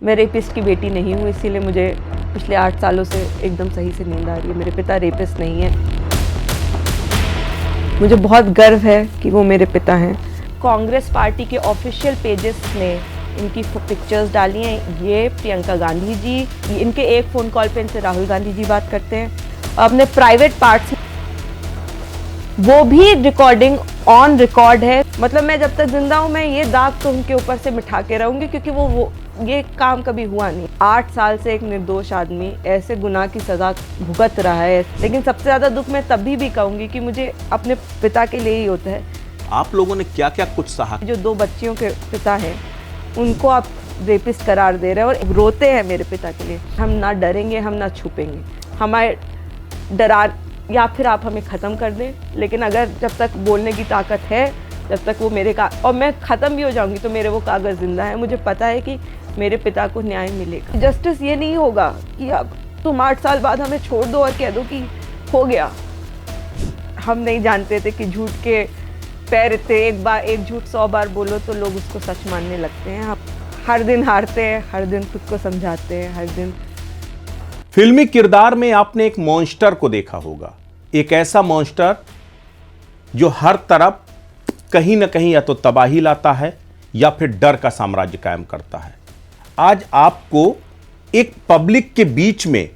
मैं रेपिस्ट की बेटी नहीं हूँ, इसीलिए मुझे पिछले 8 सालों से एकदम सही से नींद आ रही है। मेरे पिता रेपिस्ट नहीं है। मुझे बहुत गर्व है कि वो मेरे पिता हैं। कांग्रेस पार्टी के ऑफिशियल पेजेस ने इनकी पिक्चर्स डाली हैं। ये प्रियंका गांधी जी, इनके एक फ़ोन कॉल पे इनसे राहुल गांधी जी बात करते हैं। अपने प्राइवेट पार्ट्स वो भी रिकॉर्डिंग ऑन रिकॉर्ड है। मतलब मैं जब तक जिंदा हूँ मैं ये दाग तो उनके ऊपर से मिटा के रहूँगी, क्योंकि वो ये काम कभी हुआ नहीं। 8 साल से एक निर्दोष आदमी ऐसे गुनाह की सज़ा भुगत रहा है। लेकिन सबसे ज़्यादा दुख मैं तभी भी कहूँगी कि मुझे अपने पिता के लिए ही होता है। आप लोगों ने क्या क्या कुछ सहा? जो 2 बच्चियों के पिता हैं उनको आप रेपिस्ट करार दे रहे हैं और रोते हैं मेरे पिता के लिए। हम ना डरेंगे, हम ना छुपेंगे। हमारे डरा या फिर आप हमें ख़त्म कर दें, लेकिन अगर जब तक बोलने की ताकत है, जब तक वो मेरे और मैं ख़त्म भी हो जाऊंगी तो मेरे वो कागज़ जिंदा है। मुझे पता है कि मेरे पिता को न्याय मिलेगा। जस्टिस ये नहीं होगा कि अब तुम 8 साल बाद हमें छोड़ दो और कह दो कि हो गया। हम नहीं जानते थे कि झूठ के पैर थे। एक झूठ 100 बार बोलो तो लोग उसको सच मानने लगते हैं। आप हर दिन हारते हैं, हर दिन खुद को समझाते हैं, हर दिन। फिल्मी किरदार में आपने एक मॉन्स्टर को देखा होगा, एक ऐसा मॉन्स्टर जो हर तरफ कहीं ना कहीं या तो तबाही लाता है या फिर डर का साम्राज्य कायम करता है। आज आपको एक पब्लिक के बीच में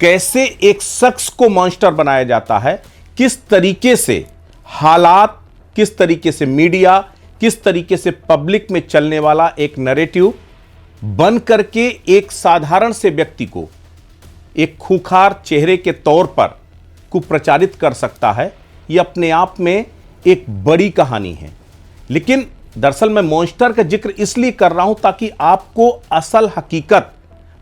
कैसे एक शख्स को मॉन्स्टर बनाया जाता है, किस तरीके से हालात, किस तरीके से मीडिया, किस तरीके से पब्लिक में चलने वाला एक नैरेटिव बन करके एक साधारण से व्यक्ति को एक खूंखार चेहरे के तौर पर कुप्रचारित कर सकता है, यह अपने आप में एक बड़ी कहानी है। लेकिन दरअसल मैं मॉन्स्टर का जिक्र इसलिए कर रहा हूं ताकि आपको असल हकीकत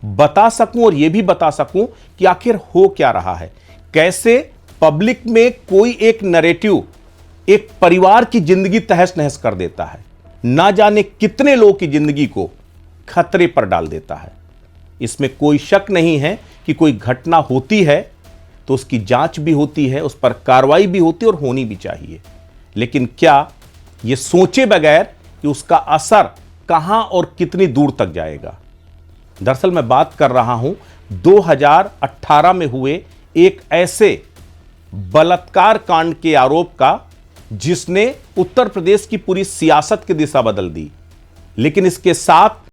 बता सकूं और यह भी बता सकूं कि आखिर हो क्या रहा है। कैसे पब्लिक में कोई एक नैरेटिव एक परिवार की जिंदगी तहस नहस कर देता है, ना जाने कितने लोगों की जिंदगी को खतरे पर डाल देता है। इसमें कोई शक नहीं है कि कोई घटना होती है तो उसकी जांच भी होती है, उस पर कार्रवाई भी होती है और होनी भी चाहिए। लेकिन क्या यह सोचे बगैर कि उसका असर कहां और कितनी दूर तक जाएगा। दरअसल मैं बात कर रहा हूं 2018 में हुए एक ऐसे बलात्कार कांड के आरोप का जिसने उत्तर प्रदेश की पूरी सियासत की दिशा बदल दी, लेकिन इसके साथ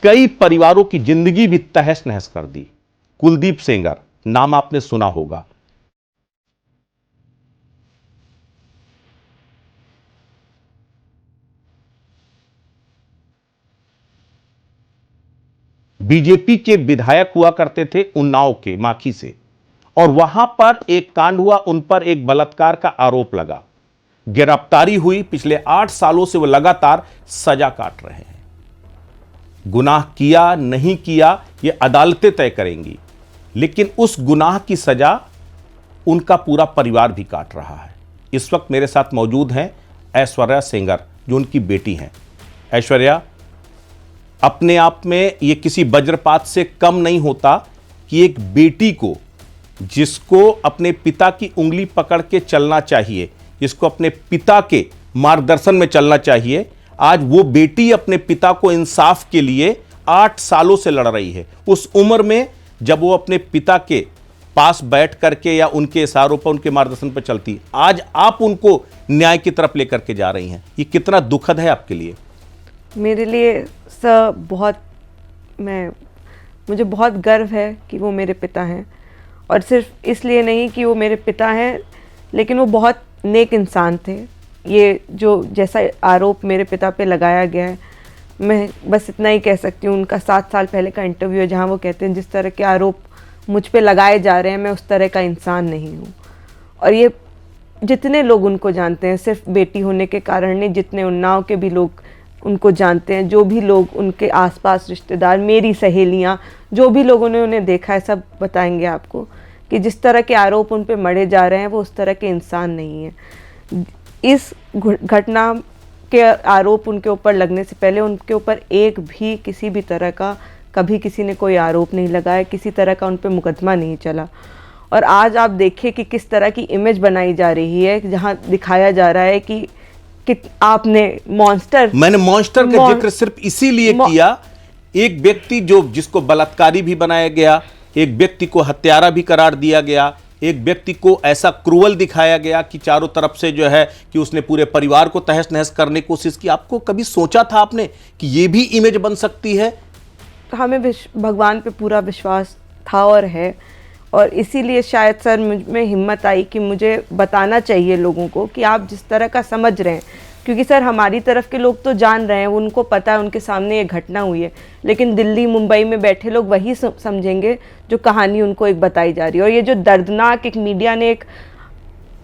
कई परिवारों की जिंदगी भी तहस नहस कर दी। कुलदीप सेंगर नाम आपने सुना होगा। बीजेपी के विधायक हुआ करते थे उन्नाव के माखी से, और वहां पर एक कांड हुआ, उन पर एक बलात्कार का आरोप लगा, गिरफ्तारी हुई। पिछले 8 सालों से वो लगातार सजा काट रहे हैं। गुनाह किया नहीं किया ये अदालतें तय करेंगी, लेकिन उस गुनाह की सजा उनका पूरा परिवार भी काट रहा है। इस वक्त मेरे साथ मौजूद हैं ऐश्वर्या सेंगर, जो उनकी बेटी हैं। ऐश्वर्या, अपने आप में ये किसी वज्रपात से कम नहीं होता कि एक बेटी को, जिसको अपने पिता की उंगली पकड़ के चलना चाहिए, जिसको अपने पिता के मार्गदर्शन में चलना चाहिए, आज वो बेटी अपने पिता को इंसाफ के लिए 8 सालों से लड़ रही है। उस उम्र में जब वो अपने पिता के पास बैठ करके या उनके इशारों पर, उनके मार्गदर्शन पर चलती, आज आप उनको न्याय की तरफ लेकर के जा रही हैं। ये कितना दुखद है आपके लिए? मेरे लिए सर मुझे बहुत गर्व है कि वो मेरे पिता हैं, और सिर्फ इसलिए नहीं कि वो मेरे पिता हैं, लेकिन वो बहुत नेक इंसान थे। ये जो जैसा आरोप मेरे पिता पे लगाया गया है, मैं बस इतना ही कह सकती हूँ। उनका 7 साल पहले का इंटरव्यू है जहाँ वो कहते हैं जिस तरह के आरोप मुझ पे लगाए जा रहे हैं मैं उस तरह का इंसान नहीं हूँ। और ये जितने लोग उनको जानते हैं, सिर्फ बेटी होने के कारण नहीं, जितने उन्नाव के भी लोग उनको जानते हैं, जो भी लोग उनके आसपास रिश्तेदार, मेरी सहेलियाँ, जो भी लोगों ने उन्हें देखा है, सब बताएंगे आपको कि जिस तरह के आरोप उन पे मढ़े जा रहे हैं वो उस तरह के इंसान नहीं है। इस घटना के आरोप उनके ऊपर लगने से पहले उनके ऊपर एक भी किसी भी तरह का कभी किसी ने कोई आरोप नहीं लगाया, किसी तरह का उन पे मुकदमा नहीं चला। और आज आप देखिए कि किस तरह की इमेज बनाई जा रही है, जहाँ दिखाया जा रहा है कि आपने मॉन्स्टर, मैंने मॉन्स्टर का जिक्र सिर्फ इसीलिए किया एक व्यक्ति जिसको बलात्कारी भी बनाया गया, एक व्यक्ति को हत्यारा भी करार दिया गया, एक व्यक्ति को ऐसा क्रूअल दिखाया गया कि चारों तरफ से जो है कि उसने पूरे परिवार को तहस नहस करने की कोशिश की। आपको कभी सोचा था आपने कि ये भी इमेज बन सकती है? हमें भगवान पे पूरा विश्वास था और है, और इसीलिए शायद सर मुझ में हिम्मत आई कि मुझे बताना चाहिए लोगों को कि आप जिस तरह का समझ रहे हैं, क्योंकि सर हमारी तरफ के लोग तो जान रहे हैं, उनको पता है, उनके सामने ये घटना हुई है, लेकिन दिल्ली मुंबई में बैठे लोग वही समझेंगे जो कहानी उनको एक बताई जा रही है। और ये जो दर्दनाक एक मीडिया ने एक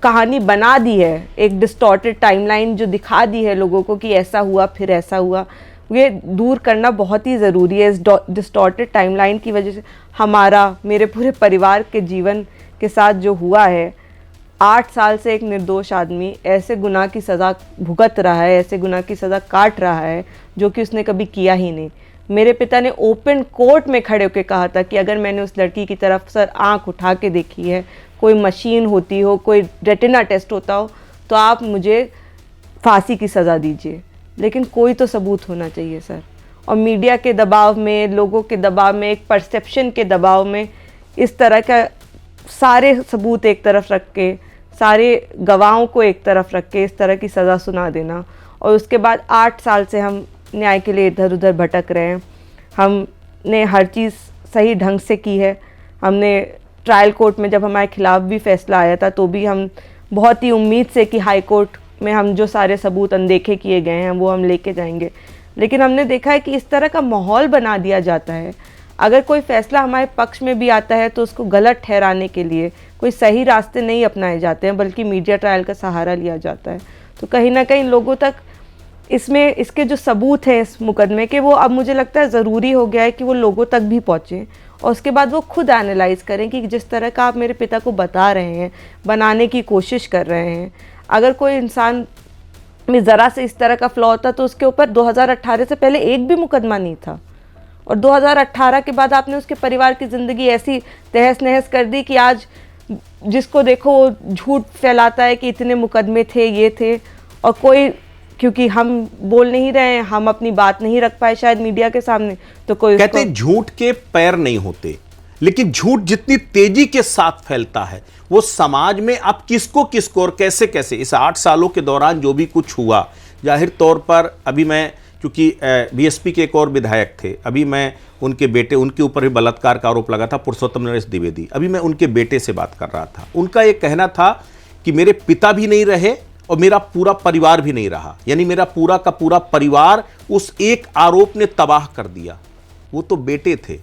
कहानी बना दी है, एक डिस्टॉर्टेड टाइमलाइन जो दिखा दी है लोगों को कि ऐसा हुआ फिर ऐसा हुआ, ये दूर करना बहुत ही ज़रूरी है। इस डिस्टॉर्टेड टाइमलाइन की वजह से हमारा, मेरे पूरे परिवार के जीवन के साथ जो हुआ है, 8 साल से एक निर्दोष आदमी ऐसे गुनाह की सज़ा भुगत रहा है, ऐसे गुनाह की सज़ा काट रहा है जो कि उसने कभी किया ही नहीं। मेरे पिता ने ओपन कोर्ट में खड़े होकर कहा था कि अगर मैंने उस लड़की की तरफ सर आंख उठा के देखी है, कोई मशीन होती हो, कोई रेटिना टेस्ट होता हो, तो आप मुझे फांसी की सज़ा दीजिए, लेकिन कोई तो सबूत होना चाहिए सर। और मीडिया के दबाव में, लोगों के दबाव में, एक परसेप्शन के दबाव में इस तरह का सारे सबूत एक तरफ रख के, सारे गवाहों को एक तरफ रख के इस तरह की सज़ा सुना देना, और उसके बाद 8 साल से हम न्याय के लिए इधर उधर भटक रहे हैं। हमने हर चीज़ सही ढंग से की है। हमने ट्रायल कोर्ट में जब हमारे खिलाफ भी फैसला आया था तो भी हम बहुत ही उम्मीद से कि हाई कोर्ट में हम जो सारे सबूत अनदेखे किए गए हैं वो हम लेके जाएंगे, लेकिन हमने देखा है कि इस तरह का माहौल बना दिया जाता है। अगर कोई फैसला हमारे पक्ष में भी आता है तो उसको गलत ठहराने के लिए कोई सही रास्ते नहीं अपनाए जाते हैं, बल्कि मीडिया ट्रायल का सहारा लिया जाता है। तो कहीं ना कहीं लोगों तक इसमें इसके जो सबूत हैं इस मुकदमे के, वो अब मुझे लगता है ज़रूरी हो गया है कि वो लोगों तक भी पहुँचें, और उसके बाद वो खुद एनालाइज़ करें कि जिस तरह का आप मेरे पिता को बता रहे हैं, बनाने की कोशिश कर रहे हैं, अगर कोई इंसान में ज़रा से इस तरह का फ्लॉ होता तो उसके ऊपर 2018 से पहले एक भी मुकदमा नहीं था, और 2018 के बाद आपने उसके परिवार की ज़िंदगी ऐसी तहस नहस कर दी कि आज जिसको देखो वो झूठ फैलाता है कि इतने मुकदमे थे, ये थे, और कोई, क्योंकि हम बोल नहीं रहे हैं, हम अपनी बात नहीं रख पाए शायद मीडिया के सामने, तो कोई कहते झूठ के पैर नहीं होते, लेकिन झूठ जितनी तेजी के साथ फैलता है वो समाज में अब किसको और कैसे कैसे इस 8 सालों के दौरान जो भी कुछ हुआ, जाहिर तौर पर अभी मैं, क्योंकि बीएसपी के एक और विधायक थे, अभी मैं उनके बेटे, उनके ऊपर भी बलात्कार का आरोप लगा था, पुरुषोत्तम नरेश द्विवेदी, अभी मैं उनके बेटे से बात कर रहा था। उनका एक कहना था कि मेरे पिता भी नहीं रहे और मेरा पूरा परिवार भी नहीं रहा, यानी मेरा पूरा का पूरा परिवार उस एक आरोप ने तबाह कर दिया। वो तो बेटे थे,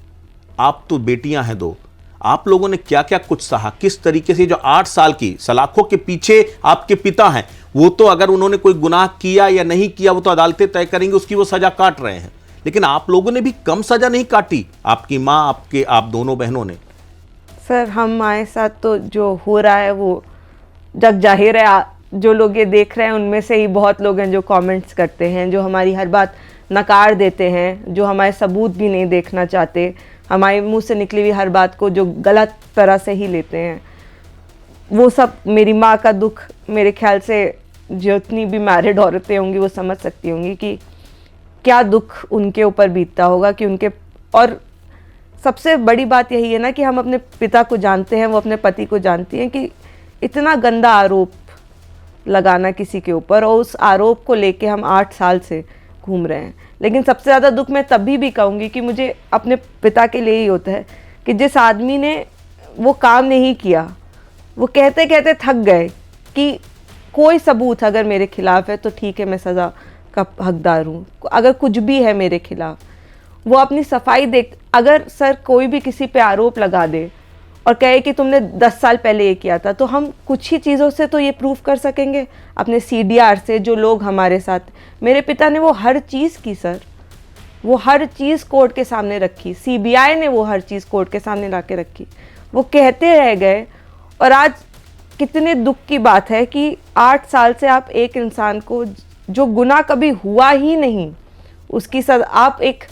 आप तो बेटियां हैं दो। आप लोगों ने क्या क्या कुछ सहा, किस तरीके से, जो 8 साल की सलाखों के पीछे आपके पिता हैं, वो तो अगर उन्होंने कोई गुनाह किया या नहीं किया वो तो अदालतें तय करेंगी, उसकी वो सजा काट रहे हैं, लेकिन आप लोगों ने भी कम सजा नहीं काटी, आपकी माँ, आप दोनों बहनों ने। सर हमारे साथ तो जो हो रहा है वो जग जाहिर है, जो लोग ये देख रहे हैं उनमें से ही बहुत लोग हैं जो कमेंट्स करते हैं, जो हमारी हर बात नकार देते हैं, जो हमारे सबूत भी नहीं देखना चाहते, हमारे मुंह से निकली हुई हर बात को जो गलत तरह से ही लेते हैं। वो सब मेरी माँ का दुख, मेरे ख्याल से जितनी भी मैरिड औरतें होंगी वो समझ सकती होंगी कि क्या दुख उनके ऊपर बीतता होगा, कि उनके, और सबसे बड़ी बात यही है ना कि हम अपने पिता को जानते हैं, वो अपने पति को जानती हैं, कि इतना गंदा आरोप लगाना किसी के ऊपर, और उस आरोप को लेके हम 8 साल से घूम रहे हैं। लेकिन सबसे ज़्यादा दुख मैं तभी भी कहूँगी कि मुझे अपने पिता के लिए ही होता है कि जिस आदमी ने वो काम नहीं किया, वो कहते कहते थक गए कि कोई सबूत अगर मेरे खिलाफ है तो ठीक है, मैं सज़ा का हकदार हूँ, अगर कुछ भी है मेरे खिलाफ, वो अपनी सफाई देख, अगर सर कोई भी किसी पे आरोप लगा दे और कहे कि तुमने 10 साल पहले ये किया था, तो हम कुछ ही चीज़ों से तो ये प्रूफ कर सकेंगे, अपने CDR से, जो लोग हमारे साथ, मेरे पिता ने वो हर चीज़ की सर, वो हर चीज़ कोर्ट के सामने रखी, CBI ने वो हर चीज़ कोर्ट के सामने ला के रखी, वो कहते रह गए। और आज कितने दुख की बात है कि 8 साल से आप एक इंसान को जो गुनाह कभी हुआ ही नहीं, उसकी सज़ा, आप एक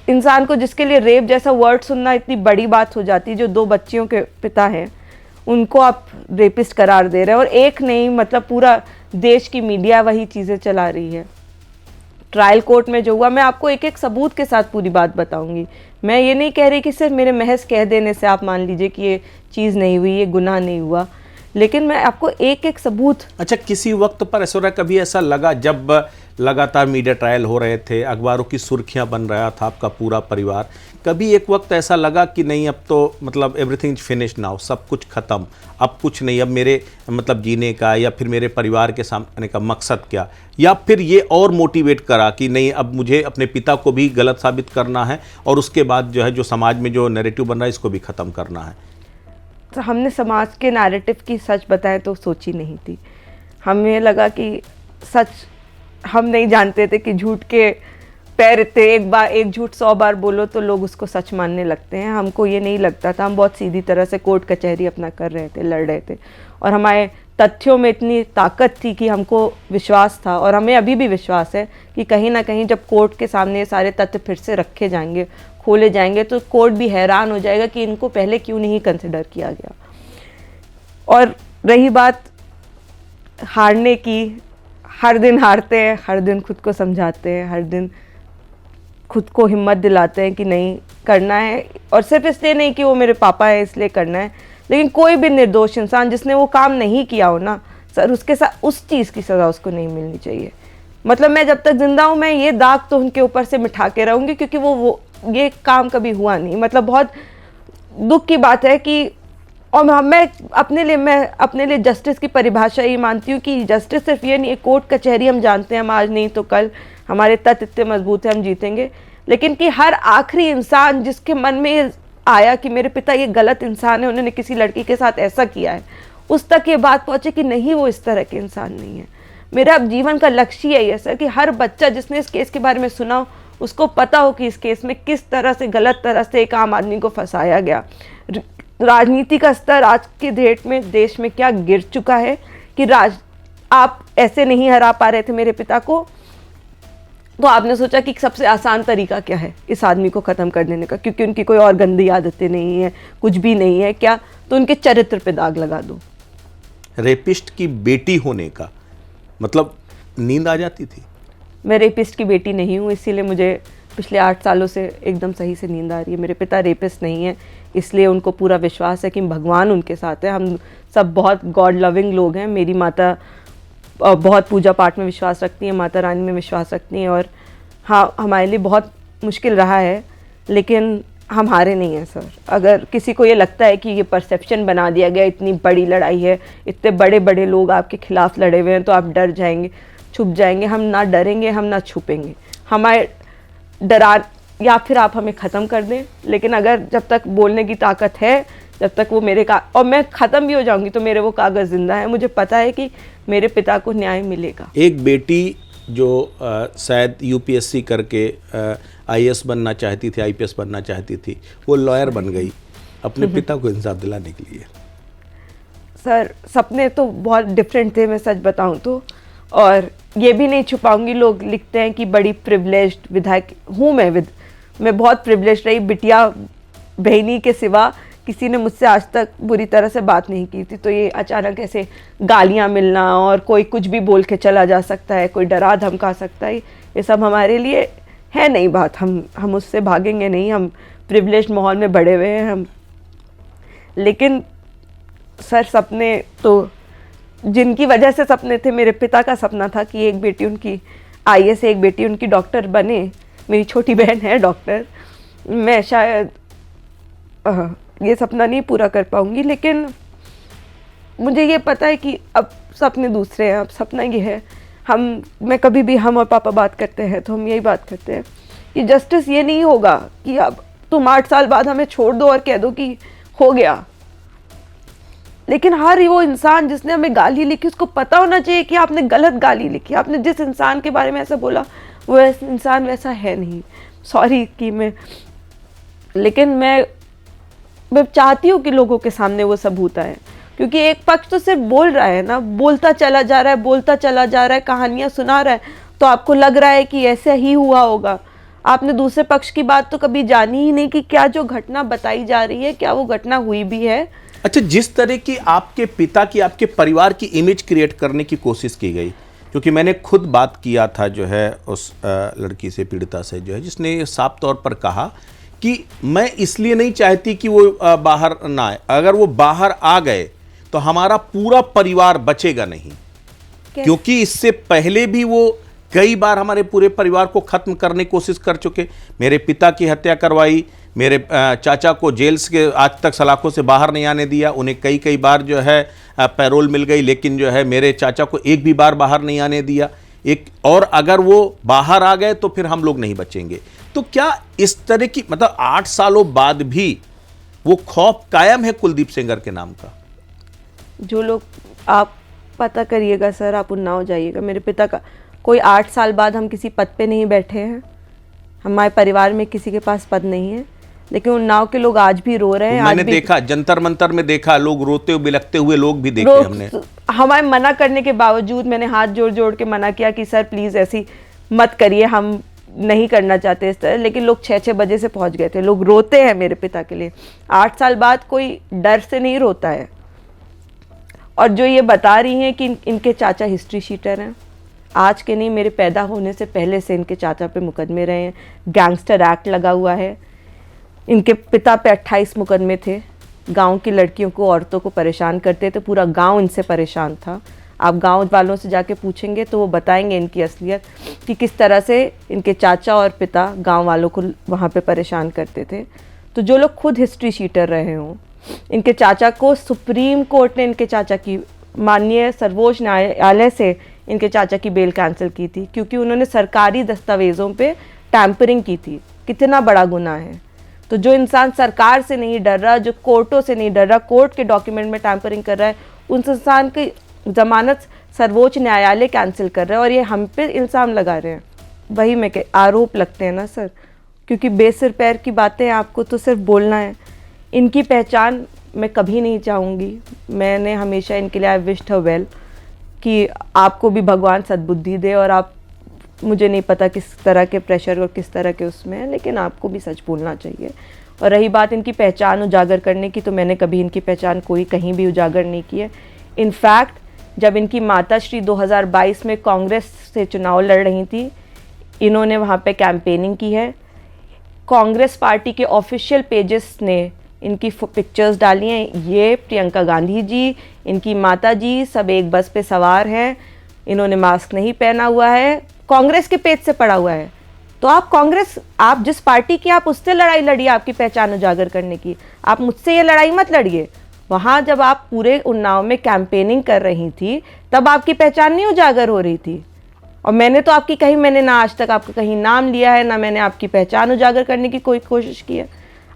इंसान को जिसके लिए रेप जैसा वर्ड सुनना इतनी बड़ी बात हो जाती है, जो 2 बच्चियों के पिता हैं, उनको आप रेपिस्ट करार दे रहे हैं, और एक नहीं, मतलब पूरा देश की मीडिया वही चीज़ें चला रही है। ट्रायल कोर्ट में जो हुआ, मैं आपको एक एक सबूत के साथ पूरी बात बताऊंगी। मैं ये नहीं कह रही कि सिर्फ मेरे महज कह देने से आप मान लीजिए कि ये चीज़ नहीं हुई, ये गुनाह नहीं हुआ, लेकिन मैं आपको एक एक सबूत। अच्छा, किसी वक्त पर ऐसा कभी ऐसा लगा जब लगातार मीडिया ट्रायल हो रहे थे, अखबारों की सुर्खियां बन रहा था आपका पूरा परिवार, कभी एक वक्त ऐसा लगा कि नहीं अब तो मतलब एवरीथिंग इज फिनिश नाउ, सब कुछ खत्म, अब कुछ नहीं, अब मेरे मतलब जीने का या फिर मेरे परिवार के सामने का मकसद क्या, या फिर ये और मोटिवेट करा कि नहीं अब मुझे अपने पिता को भी गलत साबित करना है और उसके बाद जो है जो समाज में जो नैरेटिव बन रहा है इसको भी ख़त्म करना है? तो हमने समाज के नैरेटिव की सच बताएं तो सोची नहीं थी। हमें लगा कि सच, हम नहीं जानते थे कि झूठ के पैर इतने, एक झूठ 100 बार बोलो तो लोग उसको सच मानने लगते हैं। हमको ये नहीं लगता था, हम बहुत सीधी तरह से कोर्ट कचहरी अपना कर रहे थे, लड़ रहे थे, और हमारे तथ्यों में इतनी ताकत थी कि हमको विश्वास था, और हमें अभी भी विश्वास है कि कहीं ना कहीं जब कोर्ट के सामने ये सारे तथ्य फिर से रखे जाएंगे, खोले जाएंगे, तो कोर्ट भी हैरान हो जाएगा कि इनको पहले क्यों नहीं कंसिडर किया गया। और रही बात हारने की, हर दिन हारते हैं, हर दिन खुद को समझाते हैं, हर दिन खुद को हिम्मत दिलाते हैं कि नहीं करना है, और सिर्फ इसलिए नहीं कि वो मेरे पापा हैं इसलिए करना है, लेकिन कोई भी निर्दोष इंसान जिसने वो काम नहीं किया हो ना सर, उसके साथ उस चीज़ की सज़ा उसको नहीं मिलनी चाहिए। मतलब मैं जब तक जिंदा हूँ मैं ये दाग तो उनके ऊपर से मिटा के रहूँगी, क्योंकि वो ये काम कभी हुआ नहीं। मतलब बहुत दुख की बात है कि, और मैं अपने लिए जस्टिस की परिभाषा ये मानती हूँ कि जस्टिस सिर्फ ये नहीं है, कोर्ट कचहरी हम जानते हैं हम आज नहीं तो कल, हमारे तथ्य इतने मजबूत है हम जीतेंगे, लेकिन कि हर आखिरी इंसान जिसके मन में आया कि मेरे पिता ये गलत इंसान है, उन्होंने किसी लड़की के साथ ऐसा किया है, उस तक ये बात पहुँचे कि नहीं वो इस तरह के इंसान नहीं है। मेरा अब जीवन का लक्ष्य है सर कि हर बच्चा जिसने इस केस के बारे में सुना हो उसको पता हो कि इस केस में किस तरह से गलत तरह से एक आम आदमी को फंसाया गया। राजनीति का स्तर आज के डेट में देश में क्या गिर चुका है कि आप ऐसे नहीं हरा पा रहे थे मेरे पिता को, तो आपने सोचा कि सबसे आसान तरीका क्या है इस आदमी को ख़त्म कर देने का, क्योंकि उनकी कोई और गंदी आदतें नहीं है, कुछ भी नहीं है क्या, तो उनके चरित्र पे दाग लगा दो। रेपिस्ट की बेटी होने का मतलब नींद आ जाती थी? मैं रेपिस्ट की बेटी नहीं हूँ, इसीलिए मुझे पिछले 8 सालों से एकदम सही से नींद आ रही है। मेरे पिता रेपिस्ट नहीं है, इसलिए उनको पूरा विश्वास है कि भगवान उनके साथ है। हम सब बहुत गॉड लविंग लोग हैं। मेरी माता बहुत पूजा पाठ में विश्वास रखती हैं, माता रानी में विश्वास रखती हैं, और हाँ हमारे लिए बहुत मुश्किल रहा है, लेकिन हम हारे नहीं हैं सर। अगर किसी को ये लगता है कि ये परसेप्शन बना दिया गया, इतनी बड़ी लड़ाई है, इतने बड़े बड़े लोग आपके खिलाफ लड़े हुए हैं, तो आप डर जाएंगे, छुप जाएंगे, हम ना डरेंगे, हम ना छुपेंगे। हमारे डरा या फिर आप हमें ख़त्म कर दें, लेकिन अगर जब तक बोलने की ताकत है, जब तक वो मेरे और मैं ख़त्म भी हो जाऊंगी तो मेरे वो कागज़ जिंदा है। मुझे पता है कि मेरे पिता को न्याय मिलेगा। एक बेटी जो शायद यूपीएससी करके आईएएस बनना चाहती थी, आईपीएस बनना चाहती थी, वो लॉयर बन गई अपने पिता को इंसाफ दिलाने के लिए। सर सपने तो बहुत डिफरेंट थे, मैं सच बताऊं तो, और ये भी नहीं छुपाऊंगी। लोग लिखते हैं कि बड़ी प्रिविलेज्ड विधायक हूँ मैं बहुत प्रिविलेज्ड रही। बिटिया बहनी के सिवा किसी ने मुझसे आज तक बुरी तरह से बात नहीं की थी, तो ये अचानक ऐसे गालियाँ मिलना और कोई कुछ भी बोल के चला जा सकता है, कोई डरा धमका सकता है, ये सब हमारे लिए है नहीं बात। हम उससे भागेंगे नहीं, हम प्रिविलेज्ड माहौल में बड़े हुए हैं हम। लेकिन सर सपने तो जिनकी वजह से सपने थे, मेरे पिता का सपना था कि एक बेटी उनकी आईएएस, एक बेटी उनकी डॉक्टर बने। मेरी छोटी बहन है डॉक्टर। मैं शायद ये सपना नहीं पूरा कर पाऊंगी, लेकिन मुझे ये पता है कि अब सपने दूसरे हैं। अब सपना ये है, मैं कभी भी हम और पापा बात करते हैं तो हम यही बात करते हैं कि जस्टिस ये नहीं होगा कि अब तुम 8 साल बाद हमें छोड़ दो और कह दो कि हो गया, लेकिन हर वो इंसान जिसने हमें गाली लिखी उसको पता होना चाहिए कि आपने गलत गाली लिखी, आपने जिस इंसान के बारे में ऐसा बोला वो इंसान वैसा है नहीं। सॉरी कि लेकिन मैं चाहती हूँ कि लोगों के सामने वो सबूत आए, क्योंकि एक पक्ष तो सिर्फ बोल रहा है ना, बोलता चला जा रहा है, कहानियाँ सुना रहा है, तो आपको लग रहा है कि ऐसे ही हुआ होगा। आपने दूसरे पक्ष की बात तो कभी जानी ही नहीं कि क्या जो घटना बताई जा रही है क्या वो घटना हुई भी है। अच्छा, जिस तरह की आपके पिता की, आपके परिवार की इमेज क्रिएट करने की कोशिश की गई, क्योंकि मैंने खुद बात किया था जो है उस लड़की से, पीड़िता से जो है, जिसने साफ तौर पर कहा कि मैं इसलिए नहीं चाहती कि वो बाहर ना आए, अगर वो बाहर आ गए तो हमारा पूरा परिवार बचेगा नहीं, क्योंकि इससे पहले भी वो कई बार हमारे पूरे परिवार को खत्म करने की कोशिश कर चुके। मेरे पिता की हत्या करवाई, मेरे चाचा को जेल से आज तक सलाखों से बाहर नहीं आने दिया, उन्हें कई बार जो है पैरोल मिल गई, लेकिन जो है मेरे चाचा को एक भी बार बाहर नहीं आने दिया। और अगर वो बाहर आ गए तो फिर हम लोग नहीं बचेंगे। तो क्या इस तरह की, मतलब 8 सालों बाद भी वो खौफ कायम है कुलदीप सेंगर के नाम का? जो लोग, आप पता करिएगा सर, आप उन्नाव जाइएगा, मेरे पिता का कोई 8 साल बाद हम किसी पद पे नहीं बैठे हैं, हमारे परिवार में किसी के पास पद नहीं है, लेकिन उन्नाव के लोग आज भी रो रहे हैं। मैंने देखा, जंतर मंतर में देखा, लोग रोते हुए बिलखते हुए लोग भी देखे हमने। हमारे मना करने के बावजूद मैंने हाथ जोड़ जोड़ के मना किया कि सर प्लीज ऐसी मत करिए, हम नहीं करना चाहते इस तरह, लेकिन लोग 6-6 बजे से पहुंच गए थे। लोग रोते हैं मेरे पिता के लिए। 8 साल बाद कोई डर से नहीं रोता है। और जो ये बता रही हैं कि इनके चाचा हिस्ट्री शीटर हैं, आज के नहीं, मेरे पैदा होने से पहले से इनके चाचा पे मुकदमे रहे हैं, गैंगस्टर एक्ट लगा हुआ है। इनके पिता पे 28 मुकदमे थे, गांव की लड़कियों को, औरतों को परेशान करते थे, पूरा गांव इनसे परेशान था। आप गांव वालों से जाके पूछेंगे तो वो बताएंगे इनकी असलियत कि किस तरह से इनके चाचा और पिता गांव वालों को वहाँ पे परेशान करते थे। तो जो लोग खुद हिस्ट्री शीटर रहे हों, इनके चाचा को सुप्रीम कोर्ट ने इनके चाचा की, माननीय सर्वोच्च न्यायालय से इनके चाचा की बेल कैंसिल की थी, क्योंकि उन्होंने सरकारी दस्तावेज़ों पे टैंपरिंग की थी। कितना बड़ा गुनाह है। तो जो इंसान सरकार से नहीं डर रहा, जो कोर्टों से नहीं डर रहा, कोर्ट के डॉक्यूमेंट में टैंपरिंग कर रहा है, उस इंसान की जमानत सर्वोच्च न्यायालय कैंसिल कर रहा है, और ये हम पे इल्ज़ाम लगा रहे हैं। वही मैं आरोप लगते हैं ना सर, क्योंकि बेसिर पैर की बातें आपको तो सिर्फ बोलना है। इनकी पहचान मैं कभी नहीं चाहूँगी। मैंने हमेशा इनके लिए आई विश्ड हर वेल कि आपको भी भगवान सद्बुद्धि दे, और आप, मुझे नहीं पता किस तरह के प्रेशर और किस तरह के उसमें है, लेकिन आपको भी सच बोलना चाहिए। और रही बात इनकी पहचान उजागर करने की, तो मैंने कभी इनकी पहचान कोई कहीं भी उजागर नहीं की है। इनफैक्ट जब इनकी माता श्री 2022 में कांग्रेस से चुनाव लड़ रही थी, इन्होंने वहाँ पे कैंपेनिंग की है। कांग्रेस पार्टी के ऑफिशियल पेजेस ने इनकी पिक्चर्स डाली हैं। ये प्रियंका गांधी जी, इनकी माता जी सब एक बस पे सवार हैं, इन्होंने मास्क नहीं पहना हुआ है, कांग्रेस के पेज से पड़ा हुआ है। तो आप कांग्रेस, आप जिस पार्टी की, आप उससे लड़ाई लड़िए आपकी पहचान उजागर करने की। आप मुझसे ये लड़ाई मत लड़िए। वहाँ जब आप पूरे उन्नाव में कैंपेनिंग कर रही थी, तब आपकी पहचान नहीं उजागर हो रही थी। और मैंने तो आपकी कहीं, मैंने ना आज तक आपका कहीं नाम लिया है, ना मैंने आपकी पहचान उजागर करने की कोई कोशिश की है।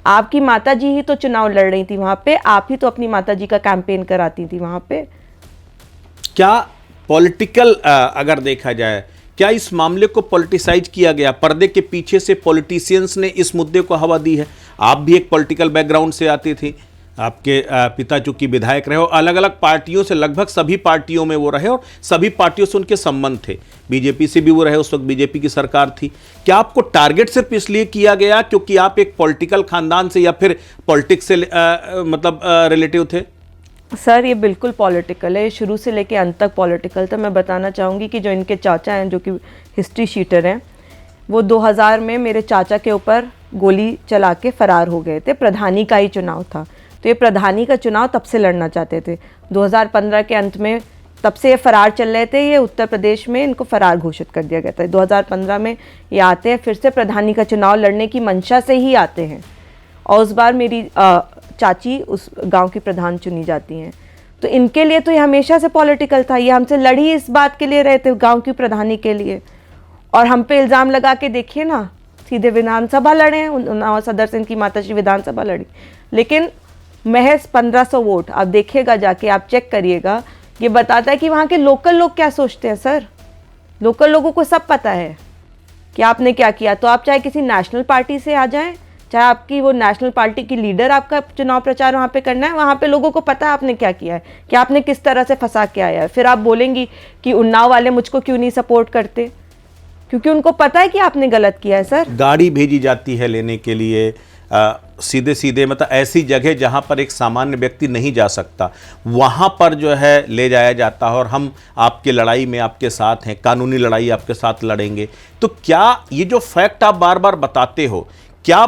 आपकी माताजी ही तो चुनाव लड़ रही थी वहाँ पे, आप ही तो अपनी माताजी का कैंपेन कराती थी वहाँ पे। क्या पॉलिटिकल, अगर देखा जाए, क्या इस मामले को पॉलिटिसाइज किया गया? पर्दे के पीछे से पॉलिटिशियंस ने इस मुद्दे को हवा दी है। आप भी एक पॉलिटिकल बैकग्राउंड से आती थी, आपके पिता चूंकि विधायक रहे, और अलग अलग पार्टियों से, लगभग सभी पार्टियों में वो रहे, और सभी पार्टियों से उनके संबंध थे। बीजेपी से भी वो रहे, उस वक्त बीजेपी की सरकार थी। क्या आपको टारगेट सिर्फ इसलिए किया गया क्योंकि आप एक पॉलिटिकल खानदान से या फिर पॉलिटिक्स से मतलब रिलेटिव थे? सर ये बिल्कुल पॉलिटिकल है, शुरू से लेके अंत तक पॉलिटिकल था। मैं बताना चाहूँगी कि जो इनके चाचा हैं, जो कि हिस्ट्री शीटर हैं, वो 2000 में मेरे चाचा के ऊपर गोली चला के फरार हो गए थे। प्रधानी का ही चुनाव था, तो ये प्रधानी का चुनाव तब से लड़ना चाहते थे। 2015 के अंत में तब से ये फरार चल रहे थे। ये उत्तर प्रदेश में इनको फरार घोषित कर दिया गया था। 2015 में ये आते हैं, फिर से प्रधानी का चुनाव लड़ने की मंशा से ही आते हैं, और उस बार मेरी चाची उस गांव की प्रधान चुनी जाती हैं। तो इनके लिए तो ये हमेशा से पॉलिटिकल था। ये हमसे लड़ी इस बात के लिए रहे थे, गांव की प्रधानी के लिए, और हम पे इल्ज़ाम लगा के देखिए ना, सीधे विधानसभा लड़े हैं। उन्नाव सदर से इनकी माताश्री विधानसभा लड़ी, लेकिन महज 1500 वोट। आप देखिएगा जाके, आप चेक करिएगा, ये बताता है कि वहाँ के लोकल लोग क्या सोचते हैं। सर लोकल लोगों को सब पता है कि आपने क्या किया। तो आप चाहे किसी नेशनल पार्टी से आ जाएं, चाहे आपकी वो नेशनल पार्टी की लीडर आपका चुनाव प्रचार वहाँ पे करना है, वहाँ पे लोगों को पता है आपने क्या किया है, कि आपने किस तरह से फंसा के आया है। फिर आप बोलेंगी कि उन्नाव वाले मुझको क्यों नहीं सपोर्ट करते, क्योंकि उनको पता है कि आपने गलत किया है। सर गाड़ी भेजी जाती है लेने के लिए, सीधे सीधे मतलब ऐसी जगह जहां पर एक सामान्य व्यक्ति नहीं जा सकता, वहां पर जो है ले जाया जाता है और हम आपकी लड़ाई में आपके साथ हैं, कानूनी लड़ाई आपके साथ लड़ेंगे। तो क्या ये जो फैक्ट आप बार बार बताते हो, क्या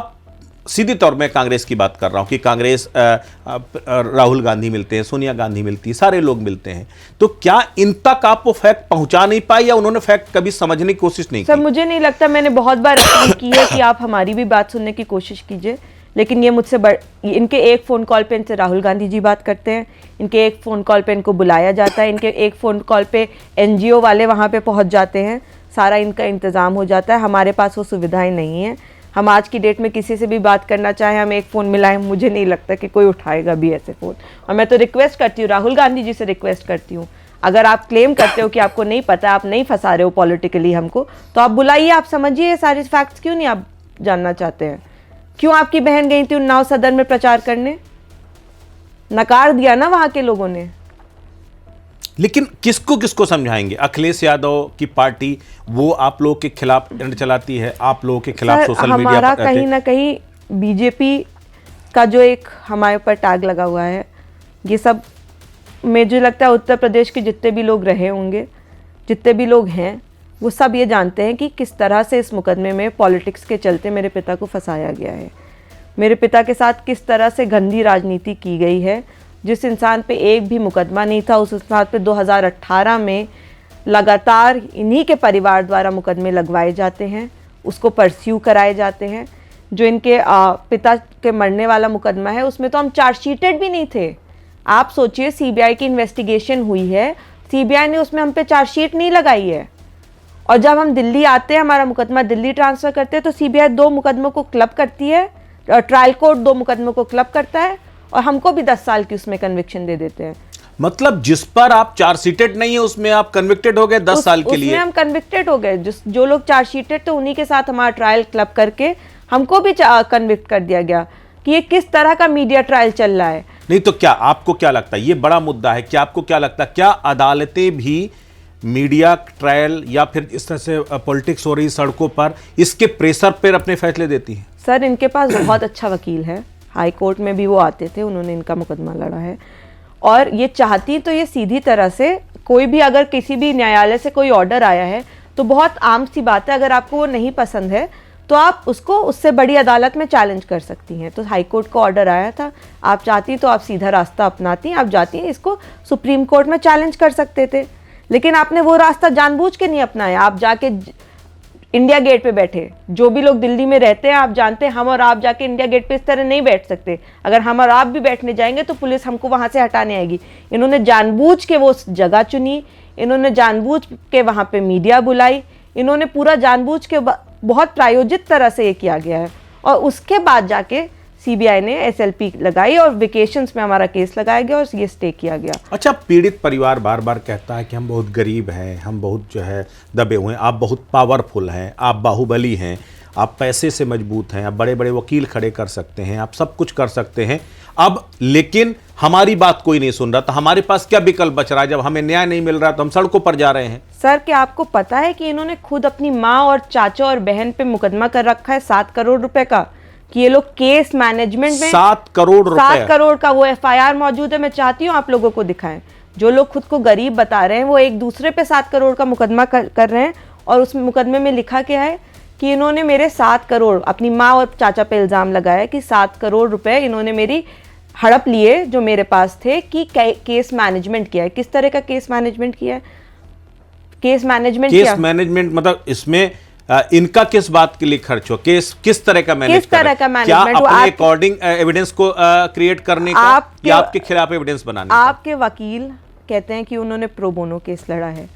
सीधे तौर में कांग्रेस की बात कर रहा हूं कि कांग्रेस राहुल गांधी मिलते हैं, सोनिया गांधी मिलती है, सारे लोग मिलते हैं, तो क्या इन तक आप वो फैक्ट पहुंचा नहीं पाए या उन्होंने फैक्ट कभी समझने की कोशिश नहीं की? सर मुझे नहीं लगता, मैंने बहुत बार अपील की है कि आप हमारी भी बात सुनने की कोशिश कीजिए, लेकिन ये मुझसे इनके एक फ़ोन कॉल पे इनसे राहुल गांधी जी बात करते हैं, इनके एक फ़ोन कॉल पे इनको बुलाया जाता है, इनके एक फ़ोन कॉल पे NGO वाले वहाँ पे पहुँच जाते हैं, सारा इनका इंतज़ाम हो जाता है। हमारे पास वो सुविधाएं नहीं हैं। हम आज की डेट में किसी से भी बात करना चाहें, हम एक फ़ोन मिलाएं, मुझे नहीं लगता कि कोई उठाएगा भी ऐसे फ़ोन। और मैं तो रिक्वेस्ट करती हूँ, राहुल गांधी जी से रिक्वेस्ट करती हूँ, अगर आप क्लेम करते हो कि आपको नहीं पता, आप नहीं फंसा रहे हो पॉलिटिकली हमको, तो आप बुलाइए, आप समझिए ये सारे फैक्ट्स क्यों नहीं आप जानना चाहते हैं? क्यों आपकी बहन गई थी उन्नाव सदन में प्रचार करने? नकार दिया ना वहाँ के लोगों ने। लेकिन किसको किसको समझाएंगे? अखिलेश यादव की पार्टी वो आप लोगों के खिलाफ ट्रेंड चलाती है, आप लोगों के खिलाफ सोशल मीडिया हमारा कहीं ना कहीं बीजेपी का जो एक हमारे ऊपर टैग लगा हुआ है, ये सब मुझे लगता है उत्तर प्रदेश के जितने भी लोग रहे होंगे, जितने भी लोग हैं, वो सब ये जानते हैं कि किस तरह से इस मुकदमे में पॉलिटिक्स के चलते मेरे पिता को फंसाया गया है, मेरे पिता के साथ किस तरह से गंदी राजनीति की गई है। जिस इंसान पे एक भी मुकदमा नहीं था, उस इंसान पे 2018 में लगातार इन्हीं के परिवार द्वारा मुकदमे लगवाए जाते हैं, उसको परस्यू कराए जाते हैं। जो इनके पिता के मरने वाला मुकदमा है, उसमें तो हम चार्जशीटेड भी नहीं थे। आप सोचिए, CBI की इन्वेस्टिगेशन हुई है, CBI ने उसमें हम पे चार्जशीट नहीं लगाई है। और जब हम दिल्ली आते हैं, हमारा मुकदमा दिल्ली ट्रांसफ़र करते हैं, तो CBI 2 मुकदमों को क्लब करती है, ट्रायल कोर्ट 2 मुकदमों को क्लब करता है और हमको भी 10 साल की उसमें कन्विक्शन दे देते हैं। मतलब जिस पर आप चार्जशीटेड नहीं है उसमें आप कन्विक्टेड हो गए 10 साल के लिए? उसमें हम कन्विक्टेड हो गए। जो लोग चार्जशीटेड थे उन्हीं के साथ हमारा ट्रायल क्लब करके हमको भी कन्विक्ट कर दिया गया। कि ये किस तरह का मीडिया ट्रायल चल रहा है। नहीं तो क्या आपको क्या लगता है, ये बड़ा मुद्दा है, क्या आपको क्या लगता है, क्या अदालतें भी मीडिया ट्रायल या फिर इस तरह से पॉलिटिक्स हो रही सड़कों पर, इसके प्रेशर पर अपने फैसले देती हैं? सर इनके पास बहुत अच्छा वकील है, हाई कोर्ट में भी वो आते थे, उन्होंने इनका मुकदमा लड़ा है। और ये चाहती तो ये सीधी तरह से, कोई भी अगर किसी भी न्यायालय से कोई ऑर्डर आया है तो बहुत आम सी बात है, अगर आपको वो नहीं पसंद है तो आप उसको उससे बड़ी अदालत में चैलेंज कर सकती हैं। तो हाई कोर्ट का ऑर्डर आया था, आप चाहती तो आप सीधा रास्ता अपनाती, आप जाती हैं इसको सुप्रीम कोर्ट में चैलेंज कर सकते थे, लेकिन आपने वो रास्ता जानबूझ के नहीं अपनाया। आप जाके इंडिया गेट पे बैठे, जो भी लोग दिल्ली में रहते हैं आप जानते हैं, हम और आप जाके इंडिया गेट पे इस तरह नहीं बैठ सकते। अगर हम और आप भी बैठने जाएंगे तो पुलिस हमको वहाँ से हटाने आएगी। इन्होंने जानबूझ के वो जगह चुनी, इन्होंने जानबूझ के वहाँ पे मीडिया बुलाई, इन्होंने पूरा जानबूझ के बहुत प्रायोजित तरह से ये किया गया है। और उसके बाद जाके CBI ने SLP लगाई और वेकेशंस में हमारा केस लगाया गया और ये स्टे किया गया। अच्छा, पीड़ित परिवार बार बार कहता है कि हम बहुत गरीब हैं, हम बहुत जो है दबे हुए हैं, आप बहुत पावरफुल हैं, आप बाहुबली हैं, आप पैसे से मजबूत हैं, आप बड़े बड़े वकील खड़े कर सकते हैं, आप सब कुछ कर सकते हैं, अब लेकिन हमारी बात कोई नहीं सुन रहा, तो हमारे पास क्या विकल्प बच रहा है? जब हमें न्याय नहीं मिल रहा तो हम सड़कों पर जा रहे हैं। सर क्या आपको पता है कि इन्होंने खुद अपनी माँ और चाचा और बहन पे मुकदमा कर रखा है 7 करोड़ रुपए का, कि ये लोग केस मैनेजमेंट में 7 करोड़ रुपए, 7 करोड़ का वो FIR मौजूद है। मैं चाहती हूँ आप लोगों को दिखाएं, जो लोग खुद को गरीब बता रहे हैं वो एक दूसरे पे 7 करोड़ का मुकदमा कर रहे हैं। और उस मुकदमे में लिखा क्या है कि इन्होंने मेरे 7 करोड़, अपनी माँ और चाचा पे इल्ज़ाम लगाया कि 7 करोड़ रुपए इन्होंने मेरी हड़प लिए जो मेरे पास थे, कि केस मैनेजमेंट किया है। किस तरह का केस मैनेजमेंट किया है? केस मैनेजमेंट मतलब इसमें इनका किस बात के लिए खर्च हो, केस किस तरह का मैनेज किस तरह का मैनेजमेंट, क्या अपने अकॉर्डिंग एविडेंस को क्रिएट करने का या आपके खिलाफ एविडेंस बनाने का? आपके वकील कहते हैं कि उन्होंने प्रो बोनो केस लड़ा है,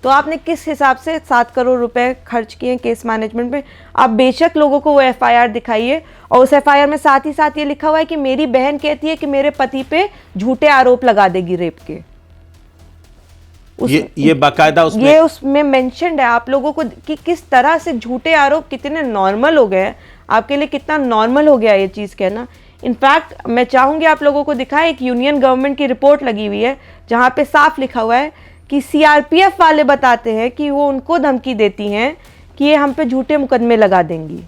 तो आपने किस हिसाब से 7 करोड़ रुपए खर्च किए केस मैनेजमेंट में? आप बेशक लोगों को वो FIR दिखाइए, और उस FIR में साथ ही साथ ये लिखा हुआ है कि मेरी बहन कहती है कि मेरे पति पे झूठे आरोप लगा देगी रेप के। ये बाकायदा उसमें मेंशन्ड है आप लोगों को कि किस तरह से झूठे आरोप कितने नॉर्मल हो गए हैं, आपके लिए कितना नॉर्मल हो गया ये चीज़ कहना। इनफैक्ट मैं चाहूँगी आप लोगों को दिखाएं, एक यूनियन गवर्नमेंट की रिपोर्ट लगी हुई है जहाँ पे साफ लिखा हुआ है कि CRPF वाले बताते हैं कि वो उनको धमकी देती हैं कि ये हम पे झूठे मुकदमे लगा देंगी।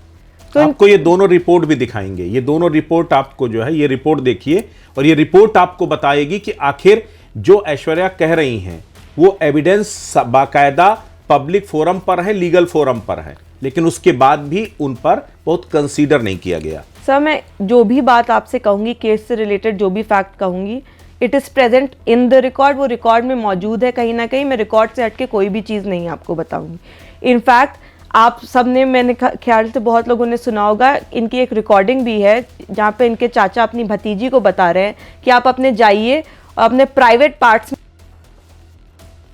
तो आपको ये दोनों रिपोर्ट भी दिखाएंगे, ये दोनों रिपोर्ट आपको जो है, ये रिपोर्ट देखिए और ये रिपोर्ट आपको बताएगी कि आखिर जो ऐश्वर्या कह रही हैं वो एविडेंस बाकायदा पब्लिक फोरम पर है, लीगल फोरम पर है, लेकिन उसके बाद भी उन पर बहुत कंसीडर नहीं किया गया। सर, मैं जो भी बात आपसे कहूंगी, केस से रिलेटेड जो भी फैक्ट कहूंगी, it is present in the record, वो रिकॉर्ड में मौजूद है कहीं ना कहीं। मैं रिकॉर्ड से हटके कोई भी चीज़ नहीं आपको बताऊंगी। इनफैक्ट आप सब ने, मैंने ख्याल से बहुत लोगों ने सुना होगा, इनकी एक रिकॉर्डिंग भी है जहाँ पे इनके चाचा अपनी भतीजी को बता रहे हैं कि आप अपने जाइए अपने प्राइवेट पार्ट्स,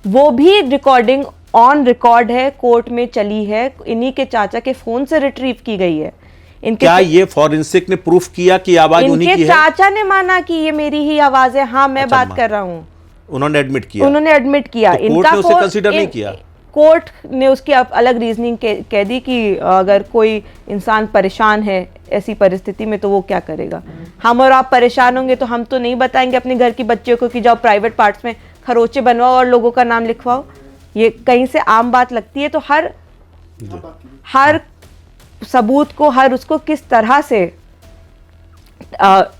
वो भी रिकॉर्डिंग ऑन रिकॉर्ड है, कोर्ट में चली है, इन्हीं के चाचा के फोन से रिट्रीव की गई है। इनके क्या ये फॉरेंसिक ने प्रूफ किया कि आवाज उन्हीं की है? इनके चाचा ने माना कि ये मेरी ही आवाज है। हाँ, मैं बात कर रहा हूँ। उन्होंने एडमिट किया? उन्होंने एडमिट किया। तो कोर्ट ने उसे कंसीडर नहीं किया? कोर्ट ने उसकी अलग रीजनिंग कह दी कि अगर कोई इंसान परेशान है ऐसी परिस्थिति में तो वो क्या करेगा। हम और आप परेशान होंगे तो हम तो नहीं बताएंगे अपने घर की बच्चियों को कि जाओ प्राइवेट पार्ट्स में खरोचे बनवाओ और लोगों का नाम लिखवाओ। ये कहीं से आम बात लगती है। तो हर सबूत को, हर उसको किस तरह से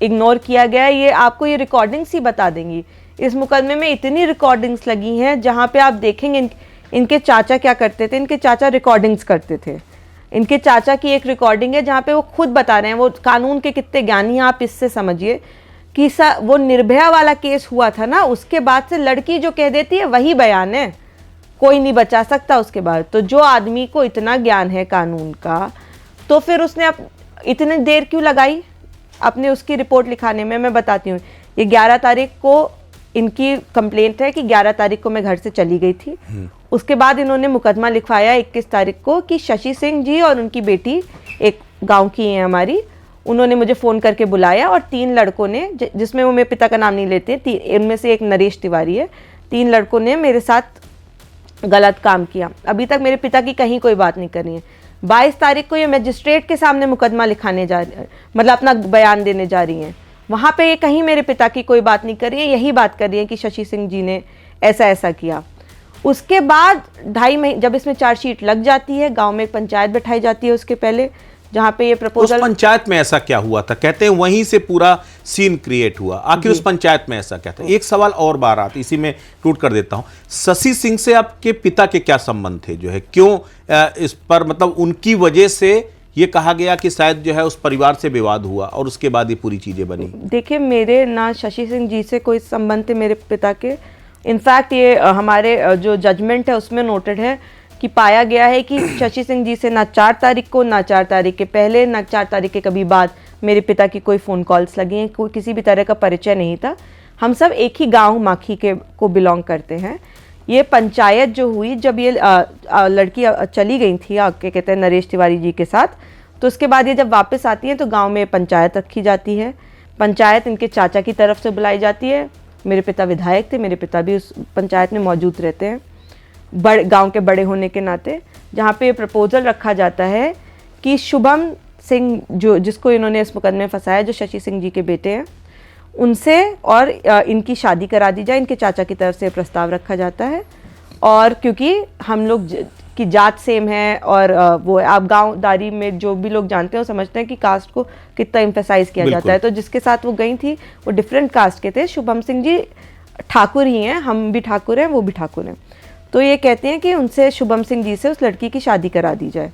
इग्नोर किया गया, ये आपको ये रिकॉर्डिंग्स ही बता देंगी। इस मुकदमे में इतनी रिकॉर्डिंग्स लगी हैं जहां पे आप देखेंगे इनके चाचा क्या करते थे। इनके चाचा रिकॉर्डिंग्स करते थे। इनके चाचा की एक रिकॉर्डिंग है जहां पे वो खुद बता रहे हैं, वो कानून के कितने ज्ञानी हैं आप इससे समझिए कि वो निर्भया वाला केस हुआ था ना, उसके बाद से लड़की जो कह देती है वही बयान है, कोई नहीं बचा सकता उसके बाद। तो जो आदमी को इतना ज्ञान है कानून का, तो फिर उसने इतनी देर क्यों लगाई अपने उसकी रिपोर्ट लिखाने में। मैं बताती हूँ, ये 11 तारीख को इनकी कंप्लेंट है कि 11 तारीख को मैं घर से चली गई थी। उसके बाद इन्होंने मुकदमा लिखवाया 21 तारीख को कि शशि सिंह जी और उनकी बेटी, एक गांव की है हमारी, उन्होंने मुझे फ़ोन करके बुलाया और 3 लड़कों ने, जिसमें वो मेरे पिता का नाम नहीं लेते, इनमें से एक नरेश तिवारी है, 3 लड़कों ने मेरे साथ गलत काम किया। अभी तक मेरे पिता की कहीं कोई बात नहीं करी है। 22 तारीख को ये मजिस्ट्रेट के सामने मुकदमा लिखाने जा रही है, मतलब अपना बयान देने जा रही हैं। वहाँ पे ये कहीं मेरे पिता की कोई बात नहीं कर रही है, यही बात कर रही है कि शशि सिंह जी ने ऐसा ऐसा किया। उसके बाद 2.5 महीने जब इसमें चार्जशीट लग जाती है, गांव में एक पंचायत बैठाई जाती है उसके पहले, जहां पे ये प्रपोजल। उस पंचायत में ऐसा क्या हुआ था? कहते हैं वहीं से पूरा सीन क्रिएट हुआ। आखिर उस पंचायत में ऐसा क्या था? एक सवाल और बार आती, इसी में टूट कर देता हूं। शशि सिंह से आपके पिता के क्या संबंध थे, जो है क्यों इस पर, मतलब उनकी वजह से ये कहा गया कि शायद जो है उस परिवार से विवाद हुआ और उसके बाद ये पूरी चीजें बनी? देखिए, मेरे ना शशि सिंह जी से कोई संबंध थे मेरे पिता के। इनफैक्ट ये हमारे जो जजमेंट है उसमें नोटेड है कि पाया गया है कि शशि सिंह जी से ना 4 तारीख को, ना 4 तारीख के पहले, ना 4 तारीख के कभी बाद मेरे पिता की कोई फ़ोन कॉल्स लगी हैं। कोई किसी भी तरह का परिचय नहीं था। हम सब एक ही गांव माखी के को बिलोंग करते हैं। ये पंचायत जो हुई जब ये लड़की चली गई थी क्या कहते हैं नरेश तिवारी जी के साथ, तो उसके बाद ये जब वापस आती हैं तो गाँव में पंचायत रखी जाती है। पंचायत इनके चाचा की तरफ से बुलाई जाती है। मेरे पिता विधायक थे, मेरे पिता भी उस पंचायत में मौजूद रहते हैं, गांव के बड़े होने के नाते, जहाँ पे प्रपोजल रखा जाता है कि शुभम सिंह, जो जिसको इन्होंने इस मुकदमे में फंसाया, जो शशि सिंह जी के बेटे हैं, उनसे और इनकी शादी करा दी जाए। इनके चाचा की तरफ से प्रस्ताव रखा जाता है। और क्योंकि हम लोग की जात सेम है और वो आप गाँवदारी में जो भी लोग जानते हैं वो समझते हैं कि कास्ट को कितना एम्फेसाइज किया जाता है। तो जिसके साथ वो गई थी वो डिफरेंट कास्ट के थे। शुभम सिंह जी ठाकुर ही हैं, हम भी ठाकुर हैं, वो भी ठाकुर हैं। तो ये कहते हैं कि उनसे, शुभम सिंह जी से, उस लड़की की शादी करा दी जाए।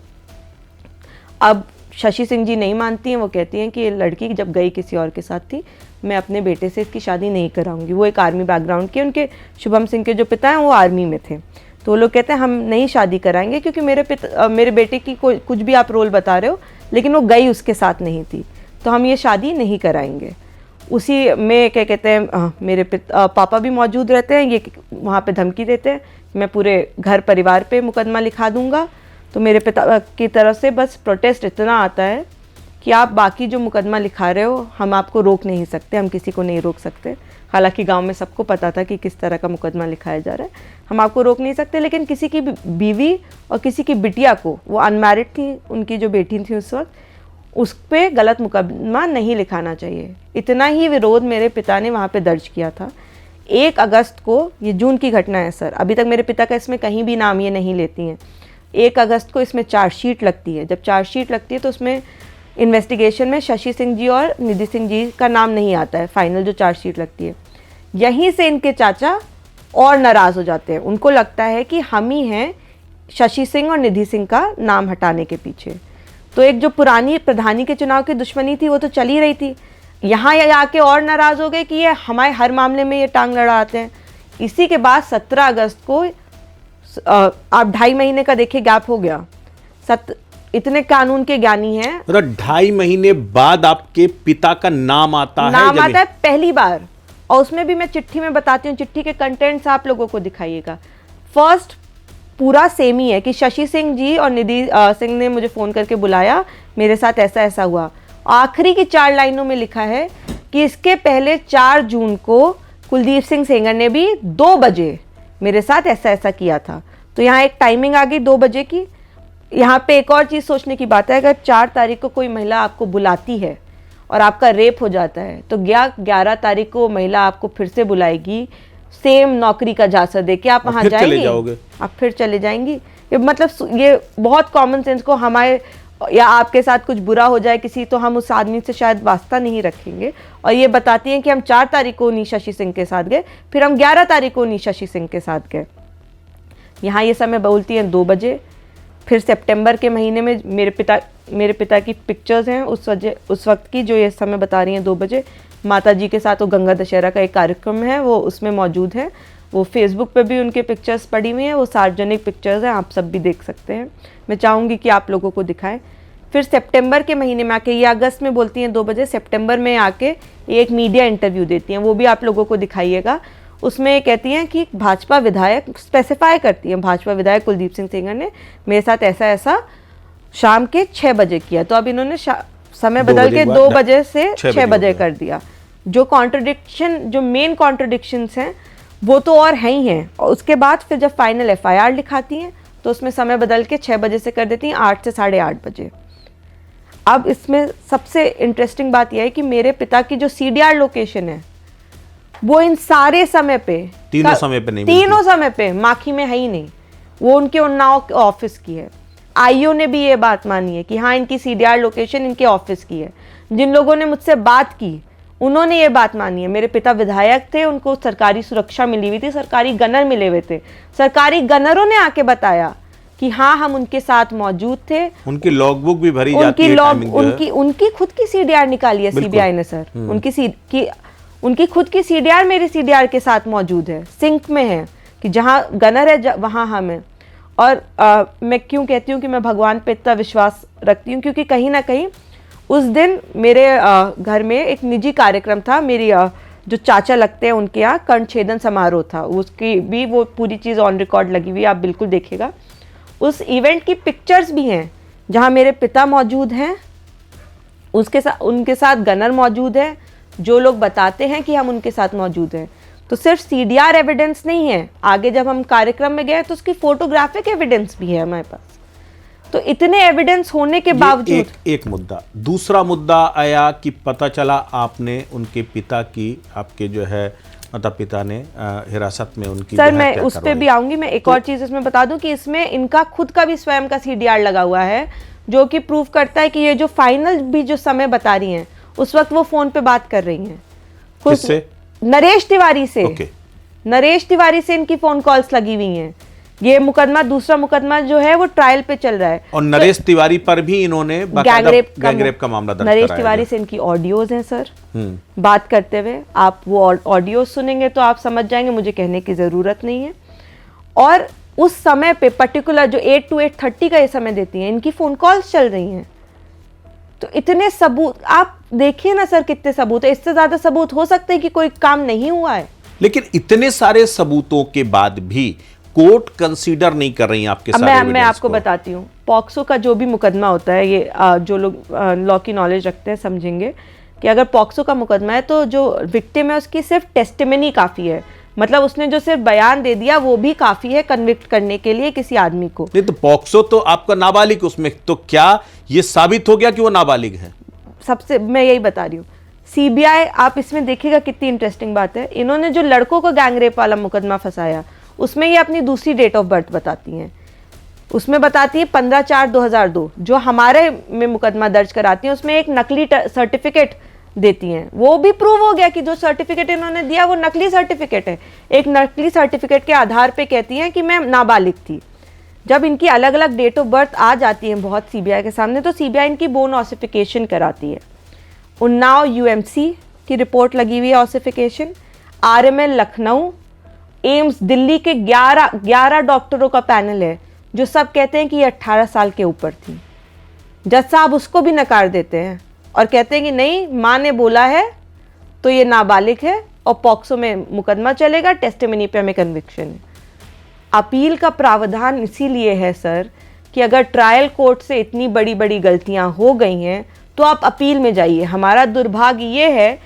अब शशि सिंह जी नहीं मानती हैं। वो कहती हैं कि ये लड़की जब गई किसी और के साथ थी, मैं अपने बेटे से इसकी शादी नहीं कराऊंगी। वो एक आर्मी बैकग्राउंड के, उनके शुभम सिंह के जो पिता हैं वो आर्मी में थे। तो वो लोग कहते हैं हम नहीं शादी कराएंगे क्योंकि मेरे बेटे की कुछ भी आप रोल बता रहे हो, लेकिन वो गई उसके साथ नहीं थी, तो हम ये शादी नहीं कराएंगे। उसी में क्या कहते हैं मेरे पापा भी मौजूद रहते हैं। ये वहाँ पे धमकी देते हैं मैं पूरे घर परिवार पे मुकदमा लिखा दूंगा। तो मेरे पिता की तरफ से बस प्रोटेस्ट इतना आता है कि आप बाकी जो मुकदमा लिखा रहे हो हम आपको रोक नहीं सकते, हम किसी को नहीं रोक सकते। हालांकि गांव में सबको पता था कि किस तरह का मुकदमा लिखाया जा रहा है, हम आपको रोक नहीं सकते। लेकिन किसी की बीवी और किसी की बिटिया को, वो अनमैरिड थी, उनकी जो बेटी थी उस वक्त, उस पर गलत मुकदमा नहीं लिखाना चाहिए। इतना ही विरोध मेरे पिता ने वहाँ पे दर्ज किया था। 1 अगस्त को, ये जून की घटना है सर, अभी तक मेरे पिता का इसमें कहीं भी नाम ये नहीं लेती हैं। 1 अगस्त को इसमें चार्जशीट लगती है। जब चार्जशीट लगती है तो उसमें इन्वेस्टिगेशन में शशि सिंह जी और निधि सिंह जी का नाम नहीं आता है, फाइनल जो चार्जशीट लगती है। यहीं से इनके चाचा और नाराज़ हो जाते हैं, उनको लगता है कि हम ही हैं शशि सिंह और निधि सिंह का नाम हटाने के पीछे। तो एक जो पुरानी प्रधानी के चुनाव की दुश्मनी थी वो तो चली रही थी, यहाँ आके और नाराज़ हो गए कि ये हमारे हर मामले में ये टांग लड़ाते हैं। इसी के बाद 17 अगस्त को आप 2.5 महीने का देखिए गैप हो गया। इतने कानून के ज्ञानी हैं। 2.5 महीने बाद आपके पिता का नाम आता है पहली बार, और उसमें भी मैं चिट्ठी में बताती हूँ, चिट्ठी के कंटेंट्स आप लोगों को दिखाइएगा। फर्स्ट पूरा सेम ही है कि शशि सिंह जी और निधि सिंह ने मुझे फ़ोन करके बुलाया, मेरे साथ ऐसा ऐसा हुआ। आखिरी की 4 लाइनों में लिखा है कि इसके पहले 4 जून को कुलदीप सिंह सेंगर ने भी 2 बजे मेरे साथ ऐसा ऐसा किया था। तो यहाँ एक टाइमिंग आ गई 2 बजे की। यहाँ पे एक और चीज़ सोचने की बात है, अगर 4 तारीख को कोई महिला आपको बुलाती है और आपका रेप हो जाता है तो 11 तारीख को महिला आपको फिर से बुलाएगी सेम नौकरी का झांसा देके, आप वहाँ जाएंगे, आप फिर चले जाएंगी। ये मतलब ये बहुत कॉमन सेंस को हमारे, या आपके साथ कुछ बुरा हो जाए किसी तो हम उस आदमी से शायद वास्ता नहीं रखेंगे। और ये बताती हैं कि हम 4 तारीख को नहीं शशि सिंह के साथ गए, फिर हम 11 तारीख को नहीं शशि सिंह के साथ गए। यहाँ ये समय बोलती हैं 2 बजे। फिर सितंबर के महीने में मेरे पिता की पिक्चर्स हैं उस वक्त की, जो ये समय बता रही हैं 2 बजे। माता जी के साथ वो गंगा दशहरा का एक कार्यक्रम है, वो उसमें मौजूद है। वो फेसबुक पे भी उनके पिक्चर्स पड़ी हुई हैं, वो सार्वजनिक पिक्चर्स हैं, आप सब भी देख सकते हैं। मैं चाहूँगी कि आप लोगों को दिखाएं। फिर सितंबर के महीने में आके, ये अगस्त में बोलती हैं 2 बजे, सितंबर में आके एक मीडिया इंटरव्यू देती हैं, वो भी आप लोगों को दिखाइएगा। उसमें कहती हैं कि भाजपा विधायक स्पेसिफाई करती हैं, भाजपा विधायक कुलदीप सिंह सेंगर ने मेरे साथ ऐसा ऐसा शाम के 6 बजे किया। तो अब इन्होंने समय बदल के 2 बजे से 6 बजे कर दिया। जो कॉन्ट्रडिक्शन, जो मेन कॉन्ट्रडिक्शंस हैं वो तो और हैं ही हैं। और उसके बाद फिर जब फाइनल FIR लिखाती हैं तो उसमें समय बदल के 6 बजे से कर देती हैं 8 से 8:30 बजे। अब इसमें सबसे इंटरेस्टिंग बात यह है कि मेरे पिता की जो CDR लोकेशन है वो इन सारे समय पे, तीनों समय पे नहीं, तीनों समय पे माखी में है ही नहीं, वो उनके उन्नाव ऑफिस की है। IO ने भी ये बात मानी है कि हाँ इनकी CDR लोकेशन इनके ऑफिस की है। जिन लोगों ने मुझसे बात की उन्होंने ये बात मानी है। मेरे पिता विधायक थे, उनको सरकारी सुरक्षा मिली हुई थी, सरकारी गनर मिले हुए थे, सरकारी गनरों ने आके बताया कि हाँ हम उनके साथ मौजूद थे। उनकी लॉगबुक भी भरी जाती है, उनकी खुद की CDR निकाली है CBI ने सर। उनकी खुद की CDR मेरी CDR के साथ मौजूद है, सिंक में है कि जहाँ गनर है वहाँ हम हैं। और मैं क्यों कहती हूँ कि मैं भगवान पे इतना विश्वास रखती हूँ, क्योंकि कहीं ना कहीं उस दिन मेरे घर में एक निजी कार्यक्रम था। मेरी जो चाचा लगते हैं उनके यहाँ कर्णछेदन समारोह था, उसकी भी वो पूरी चीज़ ऑन रिकॉर्ड लगी हुई है, आप बिल्कुल देखिएगा। उस इवेंट की पिक्चर्स भी हैं जहाँ मेरे पिता मौजूद हैं, उनके साथ गनर मौजूद है, जो लोग बताते हैं कि हम उनके साथ मौजूद हैं। तो सिर्फ CDR एविडेंस नहीं है, आगे जब हम कार्यक्रम में गए तो उसकी फोटोग्राफिक एविडेंस भी है हमारे पास। तो इतने एविडेंस होने के बावजूद एक मुद्दा, दूसरा मुद्दा आया कि पता चला आपने उनके पिता की, आपके जो है माता पिता ने हिरासत में उनकी, सर मैं उस पर भी आऊंगी। मैं एक और चीज इसमें बता दूं कि इसमें इनका खुद का भी स्वयं का CDR लगा हुआ है, जो कि प्रूव करता है कि ये जो फाइनल भी जो समय बता रही हैं उस वक्त वो फोन पे बात कर रही हैं। किससे? नरेश तिवारी से। नरेश तिवारी से इनकी फोन कॉल्स लगी हुई हैं। ये मुकदमा, दूसरा मुकदमा जो है वो ट्रायल पे चल रहा है, और नरेश तिवारी पर भी इन्होंने गैंगरेप का मामला दर्ज कराया। नरेश तिवारी से इनकी ऑडियोज हैं सर बात करते हुए, आप वो ऑडियो सुनेंगे तो आप समझ जाएंगे, मुझे कहने की जरूरत नहीं है। और उस समय पे पर्टिकुलर जो 8 to 8:30 का ये समय देती हैं, इनकी फोन कॉल्स चल रही हैं। तो इतने सबूत आप देखिए ना सर, कितने सबूत है। इससे ज्यादा सबूत हो सकते हैं कि कोई काम नहीं हुआ है। लेकिन इतने सारे सबूतों के बाद भी कोर्ट कंसीडर नहीं कर रही आपके सारे मैं आपको बताती हूँ, पॉक्सो का जो भी मुकदमा होता है, ये जो लोग लॉ की नॉलेज रखते हैं समझेंगे कि अगर पॉक्सो का मुकदमा है तो जो विक्टिम है उसकी सिर्फ टेस्टिमनी काफ़ी है, मतलब उसने जो सिर्फ बयान दे दिया वो भी काफ़ी है कन्विक्ट करने के लिए किसी आदमी को। नहीं तो पॉक्सो तो आपका नाबालिग, उसमें तो क्या ये साबित हो गया कि वो नाबालिग है? सबसे मैं यही बता रही हूँ, CBI आप इसमें देखिएगा कितनी इंटरेस्टिंग बात है। इन्होंने जो लड़कों को गैंगरेप वाला मुकदमा फंसाया उसमें ये अपनी दूसरी डेट ऑफ बर्थ बताती हैं। उसमें बताती है 15/4/2002 जो हमारे में मुकदमा दर्ज कराती है, उसमें एक नकली सर्टिफिकेट देती हैं। वो भी प्रूव हो गया कि जो सर्टिफिकेट इन्होंने दिया वो नकली सर्टिफिकेट है। एक नकली सर्टिफिकेट के आधार पे कहती हैं कि मैं नाबालिग थी। जब इनकी अलग अलग डेट ऑफ बर्थ आ जाती है बहुत सीबीआई के सामने, तो सीबीआई इनकी बोन ऑसिफिकेशन कराती है। उन्नाव यूएमसी की रिपोर्ट लगी हुई है ossification, RML Lucknow, AIIMS Delhi के 11 डॉक्टरों का पैनल है जो सब कहते हैं कि ये 18 साल के ऊपर थी। जज साहब उसको भी नकार देते हैं और कहते हैं कि नहीं, माँ ने बोला है तो ये नाबालिग है और पॉक्सो में मुकदमा चलेगा, टेस्टिमनी पे हमें कन्विक्शन है। अपील का प्रावधान इसीलिए है सर कि अगर ट्रायल कोर्ट से इतनी बड़ी बड़ी गलतियां हो गई हैं तो आप अपील में जाइए। हमारा दुर्भाग्य ये है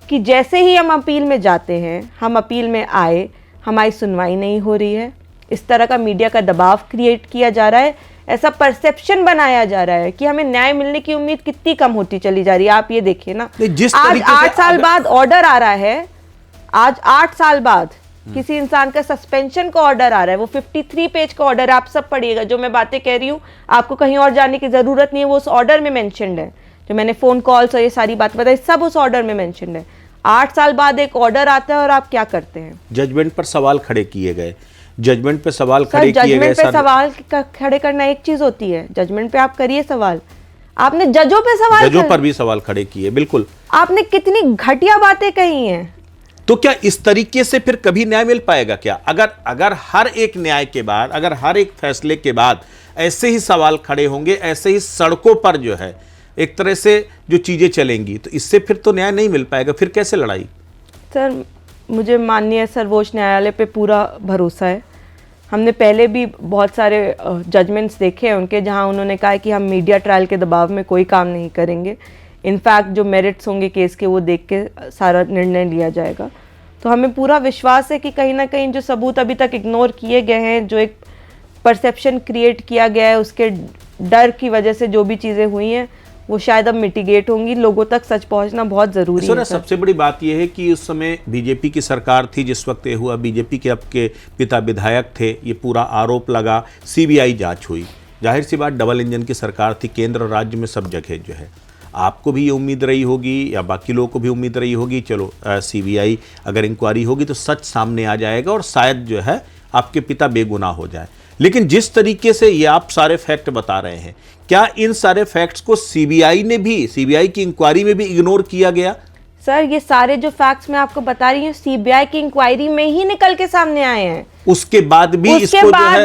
कि जैसे ही हम अपील में जाते हैं, हम अपील में आए, हमारी सुनवाई नहीं हो रही है। इस तरह का मीडिया का दबाव क्रिएट किया जा रहा है, ऐसा परसेप्शन बनाया जा रहा है कि हमें न्याय मिलने की उम्मीद कितनी कम होती चली जा रही है। आप ये देखिए ना, आज 8 साल बाद ऑर्डर आ रहा है, आज 8 साल बाद किसी इंसान का सस्पेंशन का ऑर्डर आ रहा है, वो 53 पेज का ऑर्डर, आप सब पढ़िएगा। जो मैं बातें कह रही हूँ आपको कहीं और जाने की जरूरत नहीं है, वो उस ऑर्डर में मेंशन्ड है। जो मैंने फोन कॉल्स और ये सारी बात बताई सब उस ऑर्डर में मेंशन्ड है। 8 साल बाद एक ऑर्डर आता है और आप क्या करते हैं? जजमेंट पर सवाल खड़े किए गए, जजमेंट पे सवाल खड़े किए गए। जजमेंट पे सवाल खड़े करना एक चीज होती है, जजमेंट पे आप करिए सवाल। आपने जजों पे सवाल, जजों पर भी सवाल खड़े किए, बिल्कुल। आपने कितनी घटिया बातें कही हैं। तो क्या इस तरीके से फिर कभी न्याय मिल पाएगा क्या? अगर हर एक न्याय के बाद, अगर हर एक फैसले के बाद ऐसे ही सवाल खड़े होंगे, ऐसे ही सड़कों पर जो है एक तरह से जो चीजें चलेंगी, तो इससे फिर तो न्याय नहीं मिल पाएगा। फिर कैसे लड़ाई? सर मुझे माननीय सर्वोच्च न्यायालय पे पूरा भरोसा है। हमने पहले भी बहुत सारे जजमेंट्स देखे हैं उनके, जहां उन्होंने कहा है कि हम मीडिया ट्रायल के दबाव में कोई काम नहीं करेंगे, इनफैक्ट जो मेरिट्स होंगे केस के वो देख के सारा निर्णय लिया जाएगा। तो हमें पूरा विश्वास है कि कहीं ना कहीं जो सबूत अभी तक इग्नोर किए गए हैं, जो एक परसेप्शन क्रिएट किया गया है, उसके डर की वजह से जो भी चीज़ें हुई हैं वो शायद अब मिटिगेट होंगी। लोगों तक सच पहुंचना बहुत ज़रूरी है। सबसे बड़ी बात यह है कि उस समय बीजेपी की सरकार थी, जिस वक्त ये हुआ बीजेपी के आपके पिता विधायक थे, ये पूरा आरोप लगा, सीबीआई जांच हुई। जाहिर सी बात डबल इंजन की सरकार थी, केंद्र और राज्य में सब जगह जो है। आपको भी ये उम्मीद रही होगी या बाकी लोगों को भी उम्मीद रही होगी, चलो सीबीआई अगर इंक्वायरी होगी तो सच सामने आ जाएगा और शायद जो है आपके पिता बेगुनाह हो जाए। लेकिन जिस तरीके से ये आप सारे फैक्ट बता रहे हैं, क्या इन सारे फैक्ट्स को सीबीआई ने भी, सीबीआई की इंक्वायरी में भी इग्नोर किया गया? सर ये सारे जो फैक्ट्स मैं आपको बता रही हूँ सीबीआई की इंक्वायरी में ही निकल के सामने आए हैं। उसके बाद भी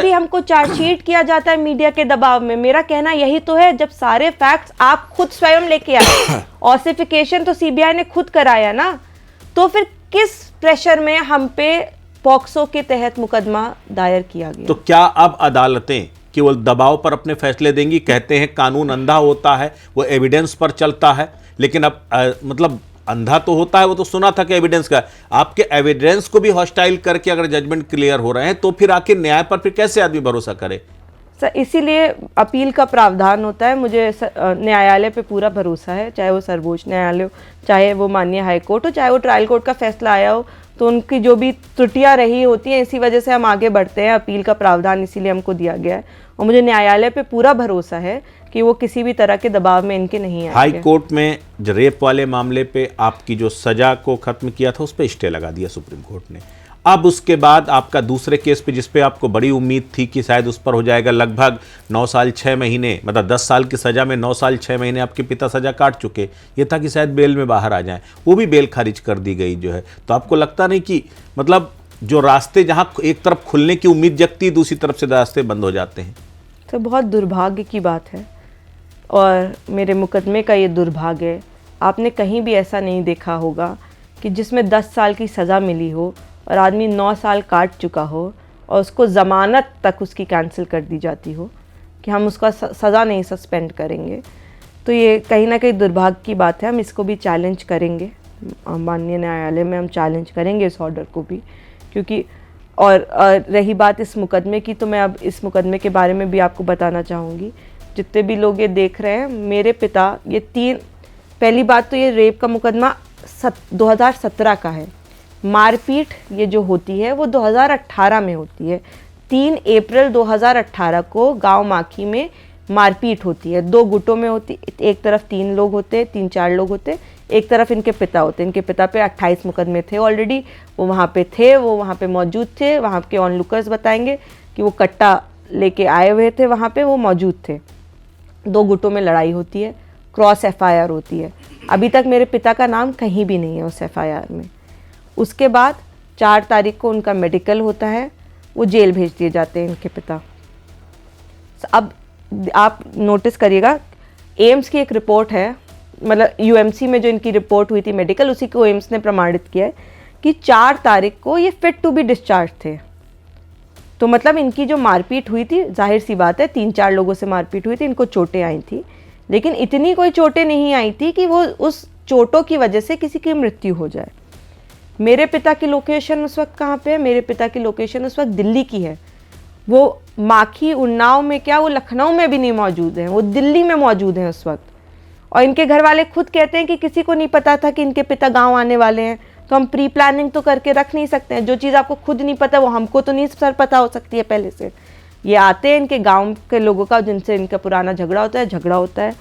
भी हमको चार्जशीट किया जाता है मीडिया के दबाव में। मेरा कहना यही तो है, जब सारे फैक्ट्स आप खुद स्वयं लेके आए, ऑसिफिकेशन तो सीबीआई ने खुद कराया ना, तो फिर किस प्रेशर में हम पे पॉक्सो के तहत मुकदमा दायर किया गया? तो क्या अब अदालतें केवल दबाव पर अपने फैसले देंगी? कहते हैं कानून अंधा होता है, वो एविडेंस पर चलता है, लेकिन अब मतलब अंधा तो होता है, वो तो सुना था कि एविडेंस का, आपके एविडेंस को भी हॉस्टाइल करके अगर जजमेंट क्लियर हो रहे हैं तो फिर आखिर न्याय पर फिर कैसे आदमी भरोसा करे? सर इसीलिए अपील का प्रावधान होता है। मुझे न्यायालय पे पूरा भरोसा है, चाहे वो सर्वोच्च न्यायालय हो, चाहे वो माननीय हाई कोर्ट हो, चाहे वो ट्रायल कोर्ट का फैसला आया हो, तो उनकी जो भी त्रुटियां रही होती हैं इसी वजह से हम आगे बढ़ते हैं। अपील का प्रावधान इसीलिए हमको दिया गया है और मुझे न्यायालय पे पूरा भरोसा है कि वो किसी भी तरह के दबाव में इनके नहीं आएंगे। हाई कोर्ट में रेप वाले मामले पे आपकी जो सजा को खत्म किया था उस पर स्टे लगा दिया सुप्रीम कोर्ट ने। अब उसके बाद आपका दूसरे केस पे, जिस पे आपको बड़ी उम्मीद थी कि शायद उस पर हो जाएगा, लगभग 9 साल 6 महीने, मतलब 10 साल की सजा में 9 साल 6 महीने आपके पिता सजा काट चुके, ये था कि शायद बेल में बाहर आ जाएं, वो भी बेल खारिज कर दी गई जो है। तो आपको लगता नहीं कि मतलब जो रास्ते जहाँ एक तरफ खुलने की उम्मीद जगती, दूसरी तरफ से रास्ते बंद हो जाते हैं? तो बहुत दुर्भाग्य की बात है और मेरे मुकदमे का ये दुर्भाग्य है। आपने कहीं भी ऐसा नहीं देखा होगा कि जिसमें 10 साल की सज़ा मिली हो और आदमी 9 साल काट चुका हो और उसको ज़मानत तक उसकी कैंसिल कर दी जाती हो कि हम उसका सज़ा नहीं सस्पेंड करेंगे। तो ये कहीं ना कहीं दुर्भाग्य की बात है। हम इसको भी चैलेंज करेंगे, माननीय न्यायालय में हम चैलेंज करेंगे इस ऑर्डर को भी, क्योंकि और रही बात इस मुकदमे की, तो मैं अब इस मुकदमे के बारे में भी आपको बताना चाहूँगी। जितने भी लोग ये देख रहे हैं, मेरे पिता पहली बात तो ये रेप का मुकदमा 2017 का है। मारपीट ये जो होती है वो 2018 में होती है। 3 अप्रैल 2018 को गांव माखी में मारपीट होती है। 2 गुटों में होती, एक तरफ 3 लोग होते, 3-4 लोग होते, एक तरफ इनके पिता होते। इनके पिता पे 28 मुकदमे थे ऑलरेडी, वो वहाँ पे थे, वो वहाँ पे मौजूद थे। वहाँ के ऑनलुकर्स बताएंगे कि वो कट्टा लेके आए हुए थे, वहाँ पे वो मौजूद थे। 2 गुटों में लड़ाई होती है, क्रॉस FIR होती है। अभी तक मेरे पिता का नाम कहीं भी नहीं है उस FIR में। उसके बाद 4 तारीख को उनका मेडिकल होता है, वो जेल भेज दिए जाते हैं इनके पिता। अब आप नोटिस करिएगा, एम्स की एक रिपोर्ट है, मतलब UMC में जो इनकी रिपोर्ट हुई थी मेडिकल, उसी को एम्स ने प्रमाणित किया है कि 4 तारीख को ये फिट टू बी डिस्चार्ज थे। तो मतलब इनकी जो मारपीट हुई थी, जाहिर सी बात है 3-4 लोगों से मारपीट हुई थी, इनको चोटें आई थी, लेकिन इतनी कोई चोटें नहीं आई थी कि वो उस चोटों की वजह से किसी की मृत्यु हो जाए। मेरे पिता की लोकेशन उस वक्त कहाँ पे है? मेरे पिता की लोकेशन उस वक्त दिल्ली की है। वो माखी, उन्नाव में क्या, वो लखनऊ में भी नहीं मौजूद हैं, वो दिल्ली में मौजूद हैं उस वक्त। और इनके घर वाले खुद कहते हैं कि किसी को नहीं पता था कि इनके पिता गांव आने वाले हैं, तो हम प्री प्लानिंग तो करके रख नहीं सकते हैं। जो चीज़ आपको खुद नहीं पता वो हमको तो नहीं सर पता हो सकती है पहले से। ये आते हैं, इनके गांव के लोगों का जिनसे इनका पुराना झगड़ा होता है,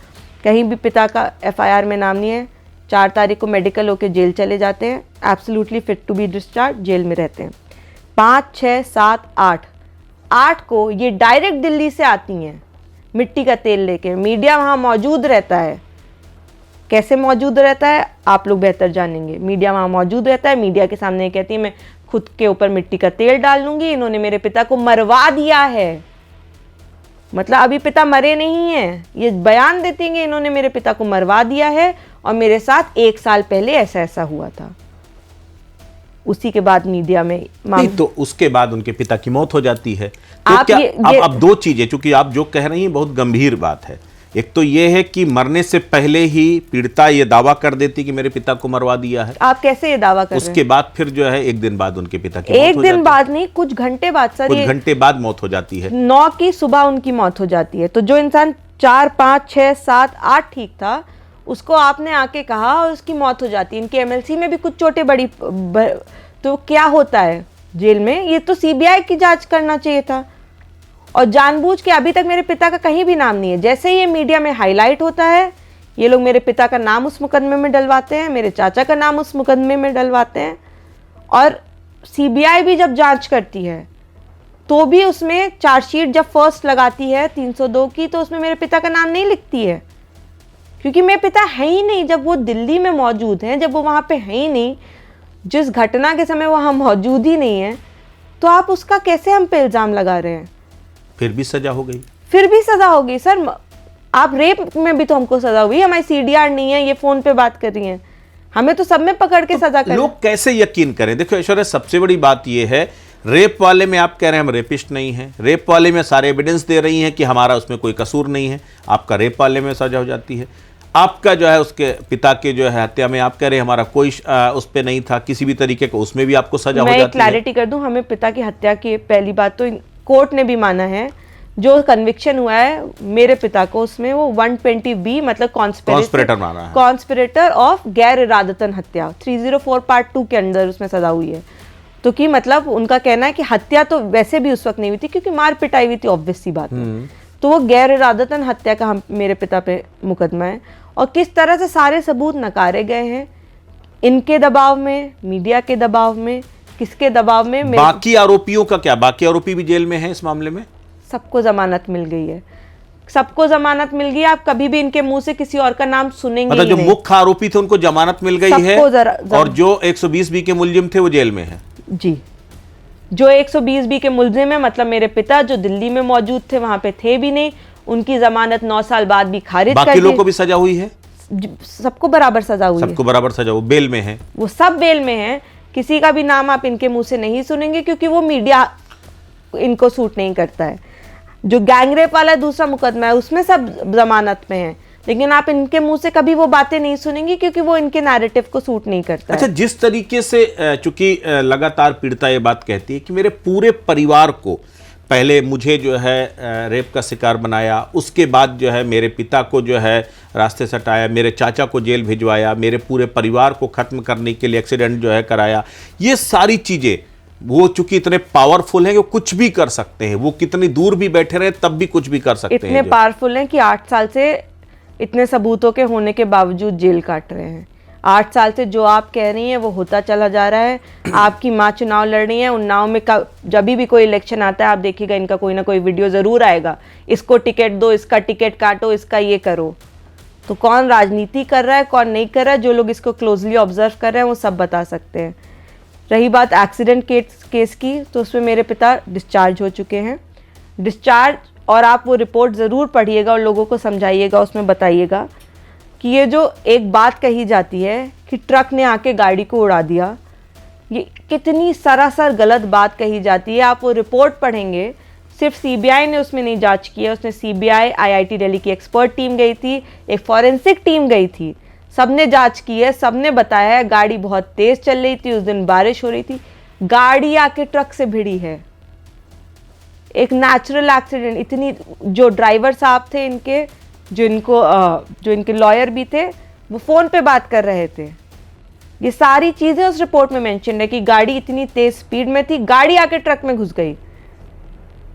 कहीं भी पिता का FIR में नाम नहीं है। 4 तारीख को मेडिकल होके जेल चले जाते हैं, absolutely fit to be discharge, jail में रहते हैं। 5, 6, 7, 8 को ये डायरेक्ट दिल्ली से आती हैं मिट्टी का तेल लेके। मीडिया वहाँ मौजूद रहता है। कैसे मौजूद रहता है आप लोग बेहतर जानेंगे। मीडिया वहाँ मौजूद रहता है, मीडिया के सामने कहती है मैं खुद के ऊपर मिट्टी का तेल डाल लूँगी, इन्होंने मेरे पिता को मरवा दिया है। मतलब अभी पिता मरे नहीं हैं, ये बयान देती हैं इन्होंने मेरे पिता को मरवा दिया है और मेरे साथ 1 साल पहले ऐसा ऐसा हुआ था। उसी के बाद मीडिया में नहीं, तो उसके बाद उनके पिता की मौत हो जाती है। तो क्या अब 2 चीजें, चूंकि आप जो कह रही हैं बहुत गंभीर बात है। एक तो ये है कि मरने से पहले ही पीड़िता ये दावा कर देती कि मेरे पिता को मरवा दिया है। आप कैसे ये दावा कर रहे हैं? उसके बाद फिर जो है 1 दिन बाद उनके पिता की मौत हो एक जाती है। दिन बाद नहीं, कुछ घंटे बाद सर, कुछ घंटे बाद मौत हो जाती है। 9 की सुबह उनकी मौत हो जाती है। तो जो इंसान 4, 5, 6, 7, 8 ठीक था, उसको आपने आके कहा और उसकी मौत हो जाती है। इनके MLC में भी कुछ चोटें बड़ी, तो क्या होता है जेल में? ये तो CBI की जांच करना चाहिए था। और जानबूझ के अभी तक मेरे पिता का कहीं भी नाम नहीं है। जैसे ये मीडिया में हाईलाइट होता है, ये लोग मेरे पिता का नाम उस मुकदमे में डलवाते हैं, मेरे चाचा का नाम उस मुकदमे में डलवाते हैं। और CBI भी जब जांच करती है तो भी उसमें चार्जशीट जब फर्स्ट लगाती है 302 की, तो उसमें मेरे पिता का नाम नहीं लिखती है, क्योंकि मेरे पिता है ही नहीं। जब वो दिल्ली में मौजूद हैं, जब वो वहाँ पे है ही नहीं, जिस घटना के समय वहाँ मौजूद ही नहीं है, तो आप उसका कैसे हम पे इल्ज़ाम लगा रहे हैं? फिर भी सजा हो गई। फिर भी सजा होगी सर। आप रेप में भी तो हमको सजा हुई, हमारी CDR नहीं है, ये फोन पे बात कर रही हैं, हमें तो सब में पकड़ के सजा कर। लोग कैसे यकीन करें? देखो ऐश्वर्या, सबसे बड़ी बात ये है, रेप वाले में आप कह रहे हैं हम रेपिस्ट नहीं हैं, रेप वाले में सारे एविडेंस दे रही हैं कि हमारा उसमें कोई कसूर नहीं है, आपका रेप वाले में सजा हो जाती है। आपका जो है उसके पिता के जो है हत्या में आप कह रहे हैं हमारा कोई उस पर नहीं था किसी भी तरीके का, उसमें भी आपको सजा हो जाती है। मैं क्लैरिटी कर दूं, हमें पिता की हत्या की पहली बात तो कोर्ट ने भी माना है। जो कन्विक्शन हुआ है मेरे पिता को, उसमें वो 120B मतलब कॉन्स्पिरेटर माना है, कॉन्स्पिरेटर ऑफ गैर इरादतन हत्या 304 पार्ट 2 के अंदर उसमें सजा हुई है। तो कि मतलब उनका कहना है कि हत्या तो वैसे भी उस वक्त नहीं हुई थी, क्योंकि मार पिटाई हुई थी, ऑब्वियस सी बात है। तो वो गैर इरादतन हत्या का मेरे पिता पे मुकदमा है। और किस तरह से सारे सबूत नकारे गए हैं, इनके दबाव में, मीडिया के दबाव में, किसके दबाव में। बाकी आरोपियों का क्या? बाकी आरोपी भी जेल में हैं इस मामले में? सबको जमानत मिल गई है, सबको जमानत मिल गई। आप कभी भी इनके मुंह से किसी और का नाम सुनेंगे मतलब जो मुख्य आरोपी थे उनको जमानत मिल गई है, और जो 120B के मुलजिम थे वो जेल में है। जी, जो 120B के मुलजिम है, मतलब मेरे पिता जो दिल्ली में मौजूद थे, वहां पे थे भी नहीं, उनकी जमानत 9 साल बाद भी खारिज कर दी। बाकी लोगों को भी सजा हुई है? सबको बराबर सजा हुई है। सबको बराबर सजा, वो बेल में है, वो सब बेल में है। किसी का भी नाम आप इनके मुंह से नहीं सुनेंगे, क्योंकि वो मीडिया इनको सूट नहीं करता है। जो गैंगरेप वाला दूसरा मुकदमा है उसमें सब जमानत में है, लेकिन आप इनके मुंह से कभी वो बातें नहीं सुनेंगी, क्योंकि वो इनके नैरेटिव को सूट नहीं करता। अच्छा, जिस तरीके से चूंकि लगातार पीड़िता ये बात कहती है कि मेरे पूरे परिवार को पहले मुझे जो है रेप का शिकार बनाया, उसके बाद जो है मेरे पिता को जो है रास्ते से हटाया, मेरे चाचा को जेल भिजवाया, मेरे पूरे परिवार को ख़त्म करने के लिए एक्सीडेंट जो है कराया, ये सारी चीज़ें वो चूंकि इतने पावरफुल हैं कि वो कुछ भी कर सकते हैं, वो कितनी दूर भी बैठे रहे तब भी कुछ भी कर सकते हैं। इतने पावरफुल हैं कि 8 साल से इतने सबूतों के होने के बावजूद जेल काट रहे हैं। 8 साल से जो आप कह रही हैं वो होता चला जा रहा है। आपकी माँ चुनाव लड़ रही है, उन नाव में जब भी कोई इलेक्शन आता है आप देखिएगा इनका कोई ना कोई वीडियो जरूर आएगा, इसको टिकट दो, इसका टिकट काटो, इसका ये करो। तो कौन राजनीति कर रहा है कौन नहीं कर रहा है, जो लोग इसको क्लोजली ऑब्जर्व कर रहे हैं वो सब बता सकते हैं। रही बात एक्सीडेंट केस की, तो उसमें मेरे पिता डिस्चार्ज हो चुके हैं। डिस्चार्ज, और आप वो रिपोर्ट ज़रूर पढ़िएगा और लोगों को समझाइएगा, उसमें बताइएगा कि ये जो एक बात कही जाती है कि ट्रक ने आके गाड़ी को उड़ा दिया, ये कितनी सरासर गलत बात कही जाती है। आप वो रिपोर्ट पढ़ेंगे, सिर्फ सीबीआई ने उसमें नहीं जांच की है, उसमें सीबीआई, आईआईटी दिल्ली की एक्सपर्ट टीम गई थी, एक फॉरेंसिक टीम गई थी, सबने जांच की है, सबने बताया है गाड़ी बहुत तेज चल रही थी, उस दिन बारिश हो रही थी, गाड़ी आके ट्रक से भिड़ी है। एक नेचुरल एक्सीडेंट, इतनी जो ड्राइवर साहब थे इनके, जो इनके लॉयर भी थे, वो फोन पे बात कर रहे थे। ये सारी चीजें उस रिपोर्ट में मेंशन है कि गाड़ी इतनी तेज स्पीड में थी, गाड़ी आके ट्रक में घुस गई।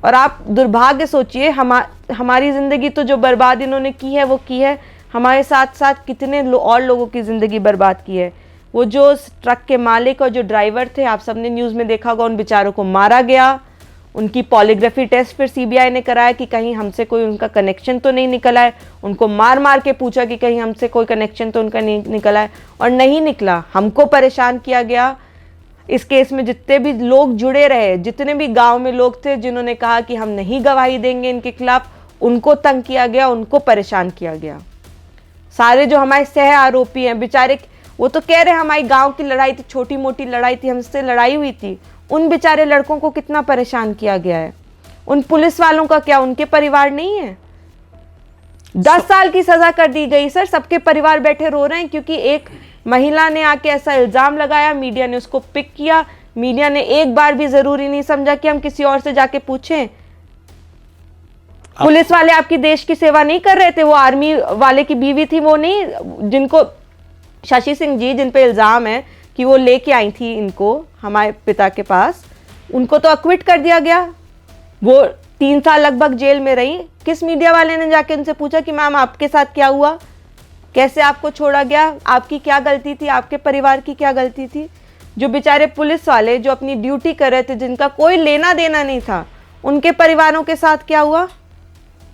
और आप दुर्भाग्य सोचिए, हमारी जिंदगी तो जो बर्बाद इन्होंने की है वो की है, हमारे साथ साथ कितने और लोगों की जिंदगी बर्बाद की है। वो जो ट्रक के मालिक और जो ड्राइवर थे, आप सबने न्यूज़ में देखा होगा, उन बेचारों को मारा गया। उनकी पॉलीग्राफी टेस्ट फिर सीबीआई ने कराया कि कहीं हमसे कोई उनका कनेक्शन तो नहीं निकला है। उनको मार मार के पूछा कि कहीं हमसे कोई कनेक्शन तो उनका नहीं निकला है, और नहीं निकला। हमको परेशान किया गया। इस केस में जितने भी लोग जुड़े रहे, जितने भी गांव में लोग थे जिन्होंने कहा कि हम नहीं गवाही देंगे इनके खिलाफ, उनको तंग किया गया, उनको परेशान किया गया। सारे जो हमारे सह आरोपी हैं बेचारे, वो तो कह रहे हैं हमारी गांव की लड़ाई थी, छोटी मोटी लड़ाई थी, हमसे लड़ाई हुई थी। उन बेचारे लड़कों को कितना परेशान किया गया है। उन पुलिस वालों का क्या उनके परिवार नहीं है? 10 साल की सजा कर दी गई सर, सबके परिवार बैठे रो रहे हैं क्योंकि एक महिला ने आके ऐसा इल्जाम लगाया, मीडिया ने उसको पिक किया। मीडिया ने एक बार भी जरूरी नहीं समझा कि हम किसी और से जाके पूछें। पुलिस वाले आपकी देश की सेवा नहीं कर रहे थे? वो आर्मी वाले की बीवी थी, वो नहीं, जिनको शशि सिंह जी, जिन पे इल्जाम है कि वो लेके आई थी इनको हमारे पिता के पास, उनको तो अक्विट कर दिया गया। वो 3 साल लगभग जेल में रही। किस मीडिया वाले ने जाके उनसे पूछा कि मैम आपके साथ क्या हुआ, कैसे आपको छोड़ा गया, आपकी क्या गलती थी, आपके परिवार की क्या गलती थी? जो बेचारे पुलिस वाले जो अपनी ड्यूटी कर रहे थे, जिनका कोई लेना देना नहीं था, उनके परिवारों के साथ क्या हुआ?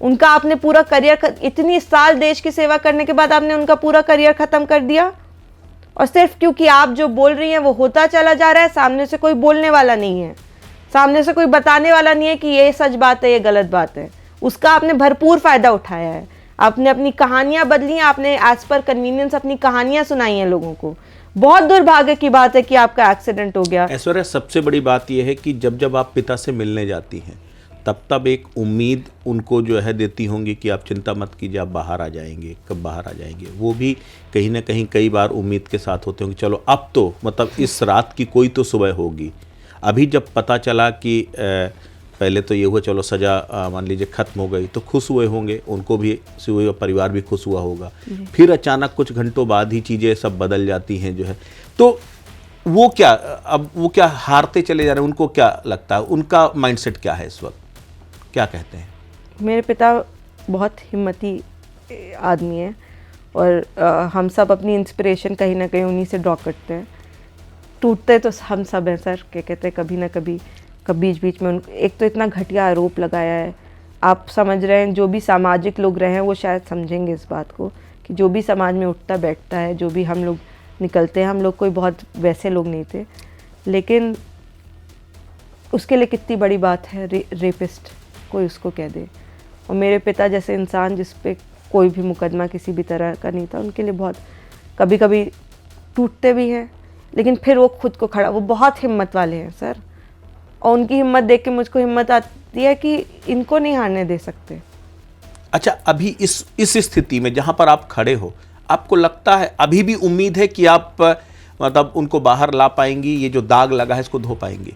उनका आपने पूरा करियर, इतनी साल देश की सेवा करने के बाद आपने उनका पूरा करियर खत्म कर दिया। और सिर्फ क्योंकि आप जो बोल रही हैं वो होता चला जा रहा है, सामने से कोई बोलने वाला नहीं है, सामने से कोई बताने वाला नहीं है कि ये सच बात है, ये गलत बात है। उसका आपने भरपूर फायदा उठाया है। आपने अपनी कहानियां बदली, आपने एज पर कन्वीनियंस अपनी कहानियां सुनाई हैं लोगों को। बहुत दुर्भाग्य की बात है कि आपका एक्सीडेंट हो गया। ऐश्वर्या, सबसे बड़ी बात यह है कि जब जब आप पिता से मिलने जाती हैं तब तब एक उम्मीद उनको जो है देती होंगी कि आप चिंता मत कीजिए, आप बाहर आ जाएंगे, कब बाहर आ जाएंगे। वो भी कहीं ना कहीं कई बार उम्मीद के साथ होते होंगे, चलो अब तो मतलब इस रात की कोई तो सुबह होगी। अभी जब पता चला कि पहले तो ये हुआ चलो सज़ा मान लीजिए ख़त्म हो गई, तो खुश हुए होंगे, उनको भी खुश हुए, परिवार भी खुश हुआ होगा। फिर अचानक कुछ घंटों बाद ही चीज़ें सब बदल जाती हैं जो है, तो वो क्या, अब वो क्या हारते चले जा रहे हैं? उनको क्या लगता है, उनका माइंडसेट क्या है इस वक्त, क्या कहते हैं? मेरे पिता बहुत हिम्मती आदमी हैं और हम सब अपनी इंस्पिरेशन कहीं ना कहीं उन्हीं से ड्रॉ करते हैं। टूटते तो हम सब हैं सर, क्या कहते हैं, कभी ना कभी बीच बीच में एक तो इतना घटिया आरोप लगाया है। आप समझ रहे हैं, जो भी सामाजिक लोग रहे हैं वो शायद समझेंगे इस बात को कि जो भी समाज में उठता बैठता है, जो भी हम लोग निकलते हैं, हम लोग कोई बहुत वैसे लोग नहीं थे, लेकिन उसके लिए कितनी बड़ी बात है रेपिस्ट कोई उसको कह दे। और मेरे पिता जैसे इंसान जिस पे कोई भी मुकदमा किसी भी तरह का नहीं था, उनके लिए बहुत कभी कभी टूटते भी हैं, लेकिन फिर वो खुद को खड़ा, वो बहुत हिम्मत वाले हैं सर। और उनकी हिम्मत देख के मुझको हिम्मत आती है कि इनको नहीं हारने दे सकते। अच्छा, अभी इस स्थिति में जहां पर आप खड़े हो, आपको लगता है अभी भी उम्मीद है कि आप मतलब उनको बाहर ला पाएंगी, ये जो दाग लगा है इसको धो पाएंगी?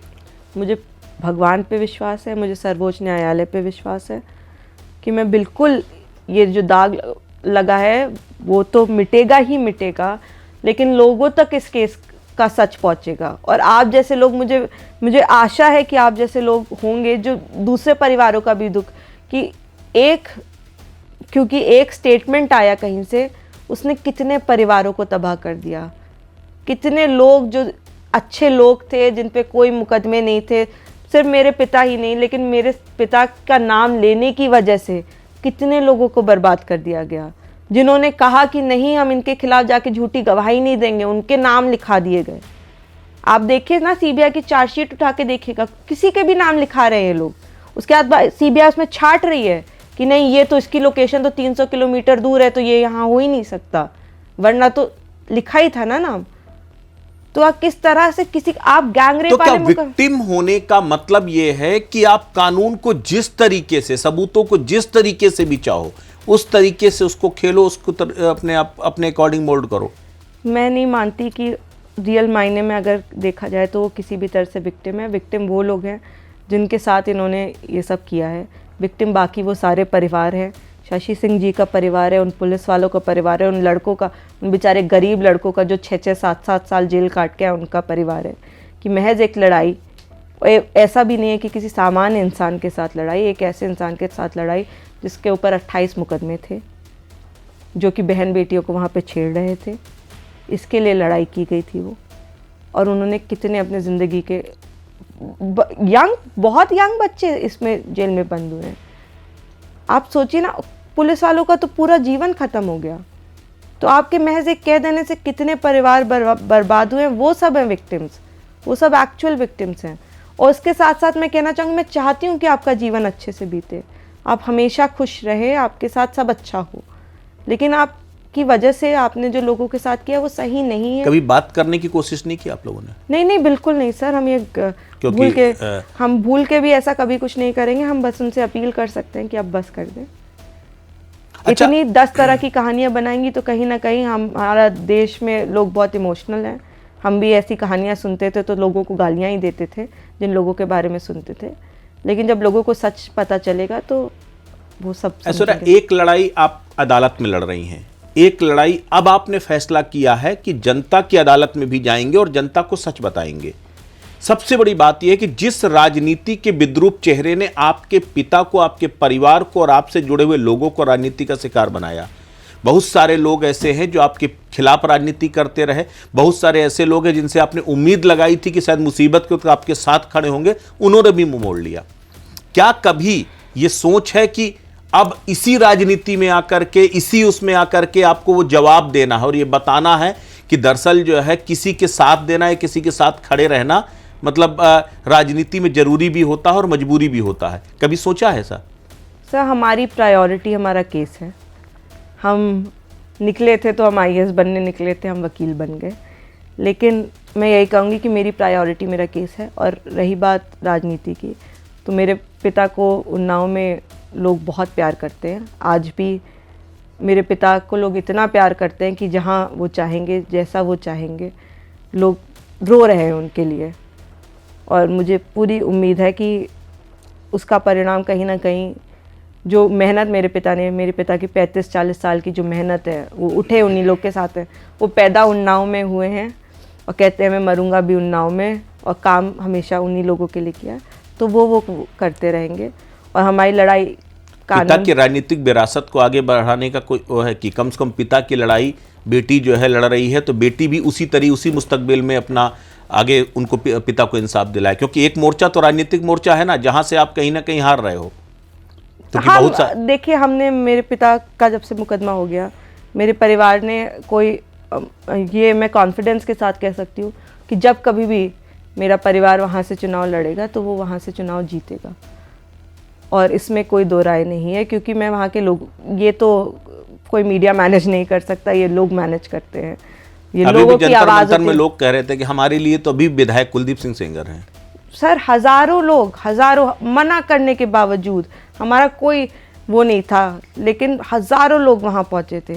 मुझे भगवान पे विश्वास है, मुझे सर्वोच्च न्यायालय पे विश्वास है कि मैं बिल्कुल, ये जो दाग लगा है वो तो मिटेगा ही मिटेगा, लेकिन लोगों तक इस केस का सच पहुंचेगा। और आप जैसे लोग, मुझे आशा है कि आप जैसे लोग होंगे जो दूसरे परिवारों का भी दुख, कि क्योंकि एक स्टेटमेंट आया कहीं से, उसने कितने परिवारों को तबाह कर दिया। कितने लोग जो अच्छे लोग थे, जिन पे कोई मुकदमे नहीं थे, सिर्फ मेरे पिता ही नहीं, लेकिन मेरे पिता का नाम लेने की वजह से कितने लोगों को बर्बाद कर दिया गया। जिन्होंने कहा कि नहीं, हम इनके खिलाफ जाके झूठी गवाही नहीं देंगे, उनके नाम लिखा दिए गए। आप देखिए ना, सीबीआई की चार्जशीट उठा के देखिएगा, किसी के भी नाम लिखा रहे हैं ये लोग। उसके बाद सीबीआई उसमें छाट रही है कि नहीं, ये तो इसकी लोकेशन तो 300 किलोमीटर दूर है, तो ये यहाँ हो ही नहीं सकता, वरना तो लिखा ही था ना नाम। तो आप किस तरह से आप गैंग रेप तो क्या विक्टिम होने का मतलब यह है कि आप कानून को जिस तरीके से, सबूतों को जिस तरीके से भी चाहो उस तरीके से उसको खेलो, उसको अपने अकॉर्डिंग मोल्ड करो? मैं नहीं मानती कि रियल मायने में अगर देखा जाए तो वो किसी भी तरह से विक्टिम है। विक्टिम वो लोग हैं जिनके साथ इन्होंने ये सब किया है। विक्टिम बाकी वो सारे परिवार हैं, शशि सिंह जी का परिवार है, उन पुलिस वालों का परिवार है, उन लड़कों का, उन बेचारे गरीब लड़कों का जो 6-6, 7-7 साल जेल काट के है, उनका परिवार है। कि महज एक लड़ाई, ऐसा भी नहीं है कि किसी सामान्य इंसान के साथ लड़ाई, एक ऐसे इंसान के साथ लड़ाई जिसके ऊपर 28 मुकदमे थे, जो कि बहन बेटियों को वहाँ पे छेड़ रहे थे, इसके लिए लड़ाई की गई थी वो। और उन्होंने कितने अपने ज़िंदगी के बहुत यंग बच्चे इसमें जेल में बंद हुए हैं। आप सोचिए ना, पुलिस वालों का तो पूरा जीवन ख़त्म हो गया, तो आपके महज एक कह देने से कितने परिवार बर्बाद हुए हैं। वो सब हैं विक्टिम्स, वो सब एक्चुअल विक्टिम्स हैं। और उसके साथ साथ मैं कहना चाहूँगी, मैं चाहती हूँ कि आपका जीवन अच्छे से बीते, आप हमेशा खुश रहे, आपके साथ सब अच्छा हो, लेकिन आपकी वजह से आपने जो लोगों के साथ किया वो सही नहीं है। कभी बात करने की कोशिश नहीं की आप लोगों ने? नहीं, बिल्कुल नहीं सर, हम ये भूल के भी ऐसा कभी कुछ नहीं करेंगे। हम बस उनसे अपील कर सकते हैं कि आप बस कर दें। अच्छा, इतनी 10 तरह की कहानियां बनाएंगी तो कहीं ना कहीं हमारा देश में लोग बहुत इमोशनल हैं। हम भी ऐसी कहानियां सुनते थे तो लोगों को गालियां ही देते थे जिन लोगों के बारे में सुनते थे, लेकिन जब लोगों को सच पता चलेगा तो वो सब ऐश्वर्या, एक लड़ाई आप अदालत में लड़ रही हैं, एक लड़ाई अब आपने फैसला किया है कि जनता की अदालत में भी जाएंगे और जनता को सच बताएंगे। सबसे बड़ी बात यह है कि जिस राजनीति के विद्रूप चेहरे ने आपके पिता को, आपके परिवार को और आपसे जुड़े हुए लोगों को राजनीति का शिकार बनाया, बहुत सारे लोग ऐसे हैं जो आपके खिलाफ राजनीति करते रहे, बहुत सारे ऐसे लोग हैं जिनसे आपने उम्मीद लगाई थी कि शायद मुसीबत के वक्त आपके साथ खड़े होंगे, उन्होंने भी मुंह मोड़ लिया। क्या कभी ये सोच है कि अब इसी राजनीति में आकर के, इसी उसमें आकर के आपको वो जवाब देना है और ये बताना है कि दरअसल जो है किसी के साथ देना है, किसी के साथ खड़े रहना मतलब राजनीति में जरूरी भी होता है और मजबूरी भी होता है? कभी सोचा है सर? हमारी प्रायोरिटी हमारा केस है। हम निकले थे तो हम आईएएस बनने निकले थे, हम वकील बन गए, लेकिन मैं यही कहूँगी कि मेरी प्रायोरिटी मेरा केस है। और रही बात राजनीति की, तो मेरे पिता को उन्नाव में लोग बहुत प्यार करते हैं। आज भी मेरे पिता को लोग इतना प्यार करते हैं कि जहाँ वो चाहेंगे, जैसा वो चाहेंगे, लोग रो रहे हैं उनके लिए। और मुझे पूरी उम्मीद है कि उसका परिणाम कहीं ना कहीं, जो मेहनत मेरे पिता ने, मेरे पिता की 35-40 साल की जो मेहनत है, वो उठे उन्हीं लोग के साथ है। वो पैदा उन्नाव में हुए हैं और कहते हैं मैं मरूंगा भी उन्नाव में, और काम हमेशा उन्हीं लोगों के लिए किया, तो वो करते रहेंगे। और हमारी लड़ाई पिता की राजनीतिक विरासत को आगे बढ़ाने का कोई वो है कि कम से कम पिता की लड़ाई बेटी जो है लड़ रही है, तो बेटी भी उसी मुस्तकबिल में अपना आगे उनको पिता को इंसाफ दिलाए, क्योंकि एक मोर्चा तो राजनीतिक मोर्चा है ना, जहां से आप कहीं ना कहीं हार रहे हो। तो देखिए, हमने, मेरे पिता का जब से मुकदमा हो गया, मेरे परिवार ने कोई, ये मैं कॉन्फिडेंस के साथ कह सकती हूँ कि जब कभी भी मेरा परिवार वहाँ से चुनाव लड़ेगा तो वो वहाँ से चुनाव जीतेगा, और इसमें कोई दो राय नहीं है। क्योंकि मैं वहाँ के लोग, ये तो कोई मीडिया मैनेज नहीं कर सकता, ये लोग मैनेज करते हैं। ये लोगों की आवाज़ में लोग कह रहे थे कि हमारे लिए तो अभी विधायक कुलदीप सिंह सेंगर हैं। सर, हज़ारों लोग, हज़ारों, मना करने के बावजूद, हमारा कोई वो नहीं था, लेकिन हज़ारों लोग वहाँ पहुँचे थे।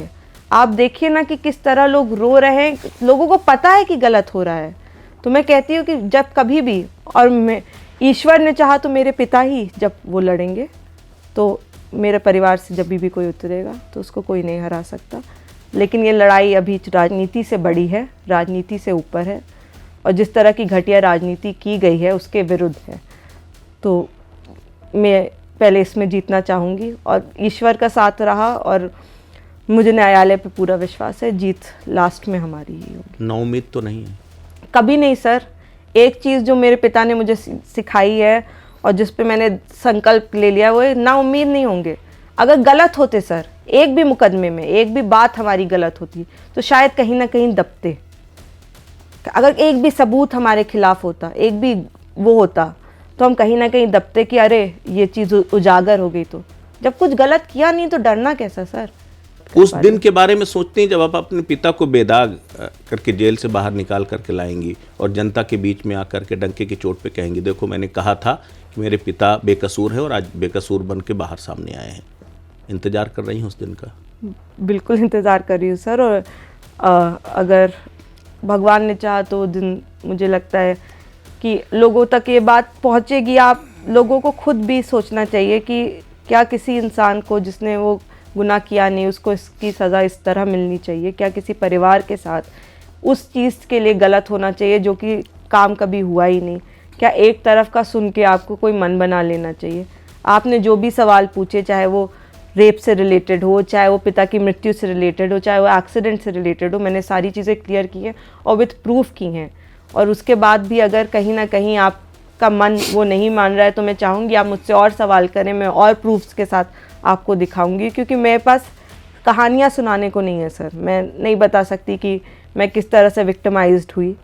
आप देखिए ना कि किस तरह लोग रो रहे हैं, लोगों को पता है कि गलत हो रहा है। तो मैं कहती हूँ कि जब कभी भी, और मैं, ईश्वर ने चाहा तो मेरे पिता ही जब वो लड़ेंगे, तो मेरे परिवार से जब भी कोई उतरेगा तो उसको कोई नहीं हरा सकता। लेकिन ये लड़ाई अभी राजनीति से बड़ी है, राजनीति से ऊपर है, और जिस तरह की घटिया राजनीति की गई है उसके विरुद्ध है। तो मैं पहले इसमें जीतना चाहूँगी और ईश्वर का साथ रहा और मुझे न्यायालय पे पूरा विश्वास है, जीत लास्ट में हमारी ही होगी। नाउम्मीद तो नहीं है? कभी नहीं सर। एक चीज़ जो मेरे पिता ने मुझे सिखाई है और जिस पे मैंने संकल्प ले लिया वो है, ना उम्मीद नहीं होंगे। अगर गलत होते सर, एक भी मुकदमे में एक भी बात हमारी गलत होती तो शायद कहीं ना कहीं दबते। अगर एक भी सबूत हमारे खिलाफ होता, एक भी वो होता, तो हम कहीं ना कहीं दबते कि अरे ये चीज़ उजागर हो गई। तो जब कुछ गलत किया नहीं तो डरना कैसा सर? उस दिन के बारे में सोचते हैं जब आप अपने पिता को बेदाग करके जेल से बाहर निकाल करके लाएंगी और जनता के बीच में आकर के डंके की चोट पे कहेंगी, देखो मैंने कहा था कि मेरे पिता बेकसूर है और आज बेकसूर बन के बाहर सामने आए हैं। इंतजार कर रही हूँ उस दिन का? बिल्कुल इंतज़ार कर रही हूँ सर। और अगर भगवान ने चाहा तो दिन मुझे लगता है कि लोगों तक ये बात पहुँचेगी। आप लोगों को खुद भी सोचना चाहिए कि क्या किसी इंसान को जिसने वो गुनाह किया नहीं उसको इसकी सज़ा इस तरह मिलनी चाहिए? क्या किसी परिवार के साथ उस चीज़ के लिए गलत होना चाहिए जो कि काम कभी हुआ ही नहीं? क्या एक तरफ का सुन के आपको कोई मन बना लेना चाहिए? आपने जो भी सवाल पूछे, चाहे वो रेप से रिलेटेड हो, चाहे वो पिता की मृत्यु से रिलेटेड हो, चाहे वो एक्सीडेंट से रिलेटेड हो, मैंने सारी चीज़ें क्लियर की हैं और विथ प्रूफ की हैं। और उसके बाद भी अगर कहीं ना कहीं आपका मन वो नहीं मान रहा है तो मैं चाहूँगी आप मुझसे और सवाल करें, मैं और प्रूफ्स के साथ आपको दिखाऊंगी। क्योंकि मेरे पास कहानियाँ सुनाने को नहीं है सर। मैं नहीं बता सकती कि मैं किस तरह से विक्टिमाइज्ड हुई,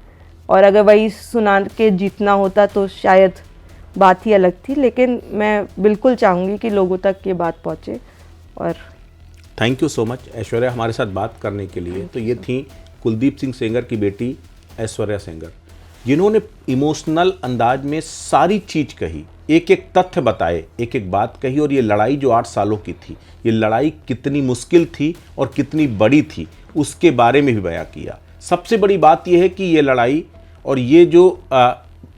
और अगर वही सुना के जीतना होता तो शायद बात ही अलग थी। लेकिन मैं बिल्कुल चाहूँगी कि लोगों तक ये बात पहुँचे। और thank you so much Aishwarya हमारे साथ बात करने के लिए। तो ये थी कुलदीप सिंह सेंगर की बेटी ऐश्वर्या सेंगर, जिन्होंने इमोशनल अंदाज में सारी चीज़ कही, एक एक तथ्य बताए, एक एक बात कही। और ये लड़ाई जो 8 सालों की थी, ये लड़ाई कितनी मुश्किल थी और कितनी बड़ी थी उसके बारे में भी बयां किया। सबसे बड़ी बात यह है कि ये लड़ाई और ये जो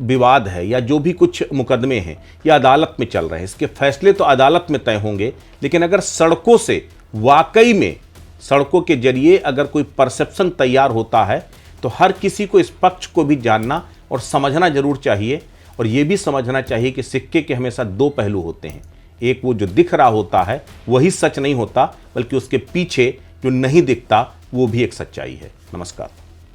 विवाद है या जो भी कुछ मुकदमे हैं ये अदालत में चल रहे हैं। इसके फैसले तो अदालत में तय होंगे, लेकिन अगर सड़कों से वाकई में सड़कों के जरिए अगर कोई परसेप्शन तैयार होता है तो हर किसी को इस पक्ष को भी जानना और समझना जरूर चाहिए। और ये भी समझना चाहिए कि सिक्के के हमेशा 2 पहलू होते हैं। एक वो जो दिख रहा होता है वही सच नहीं होता, बल्कि उसके पीछे जो नहीं दिखता वो भी एक सच्चाई है। नमस्कार।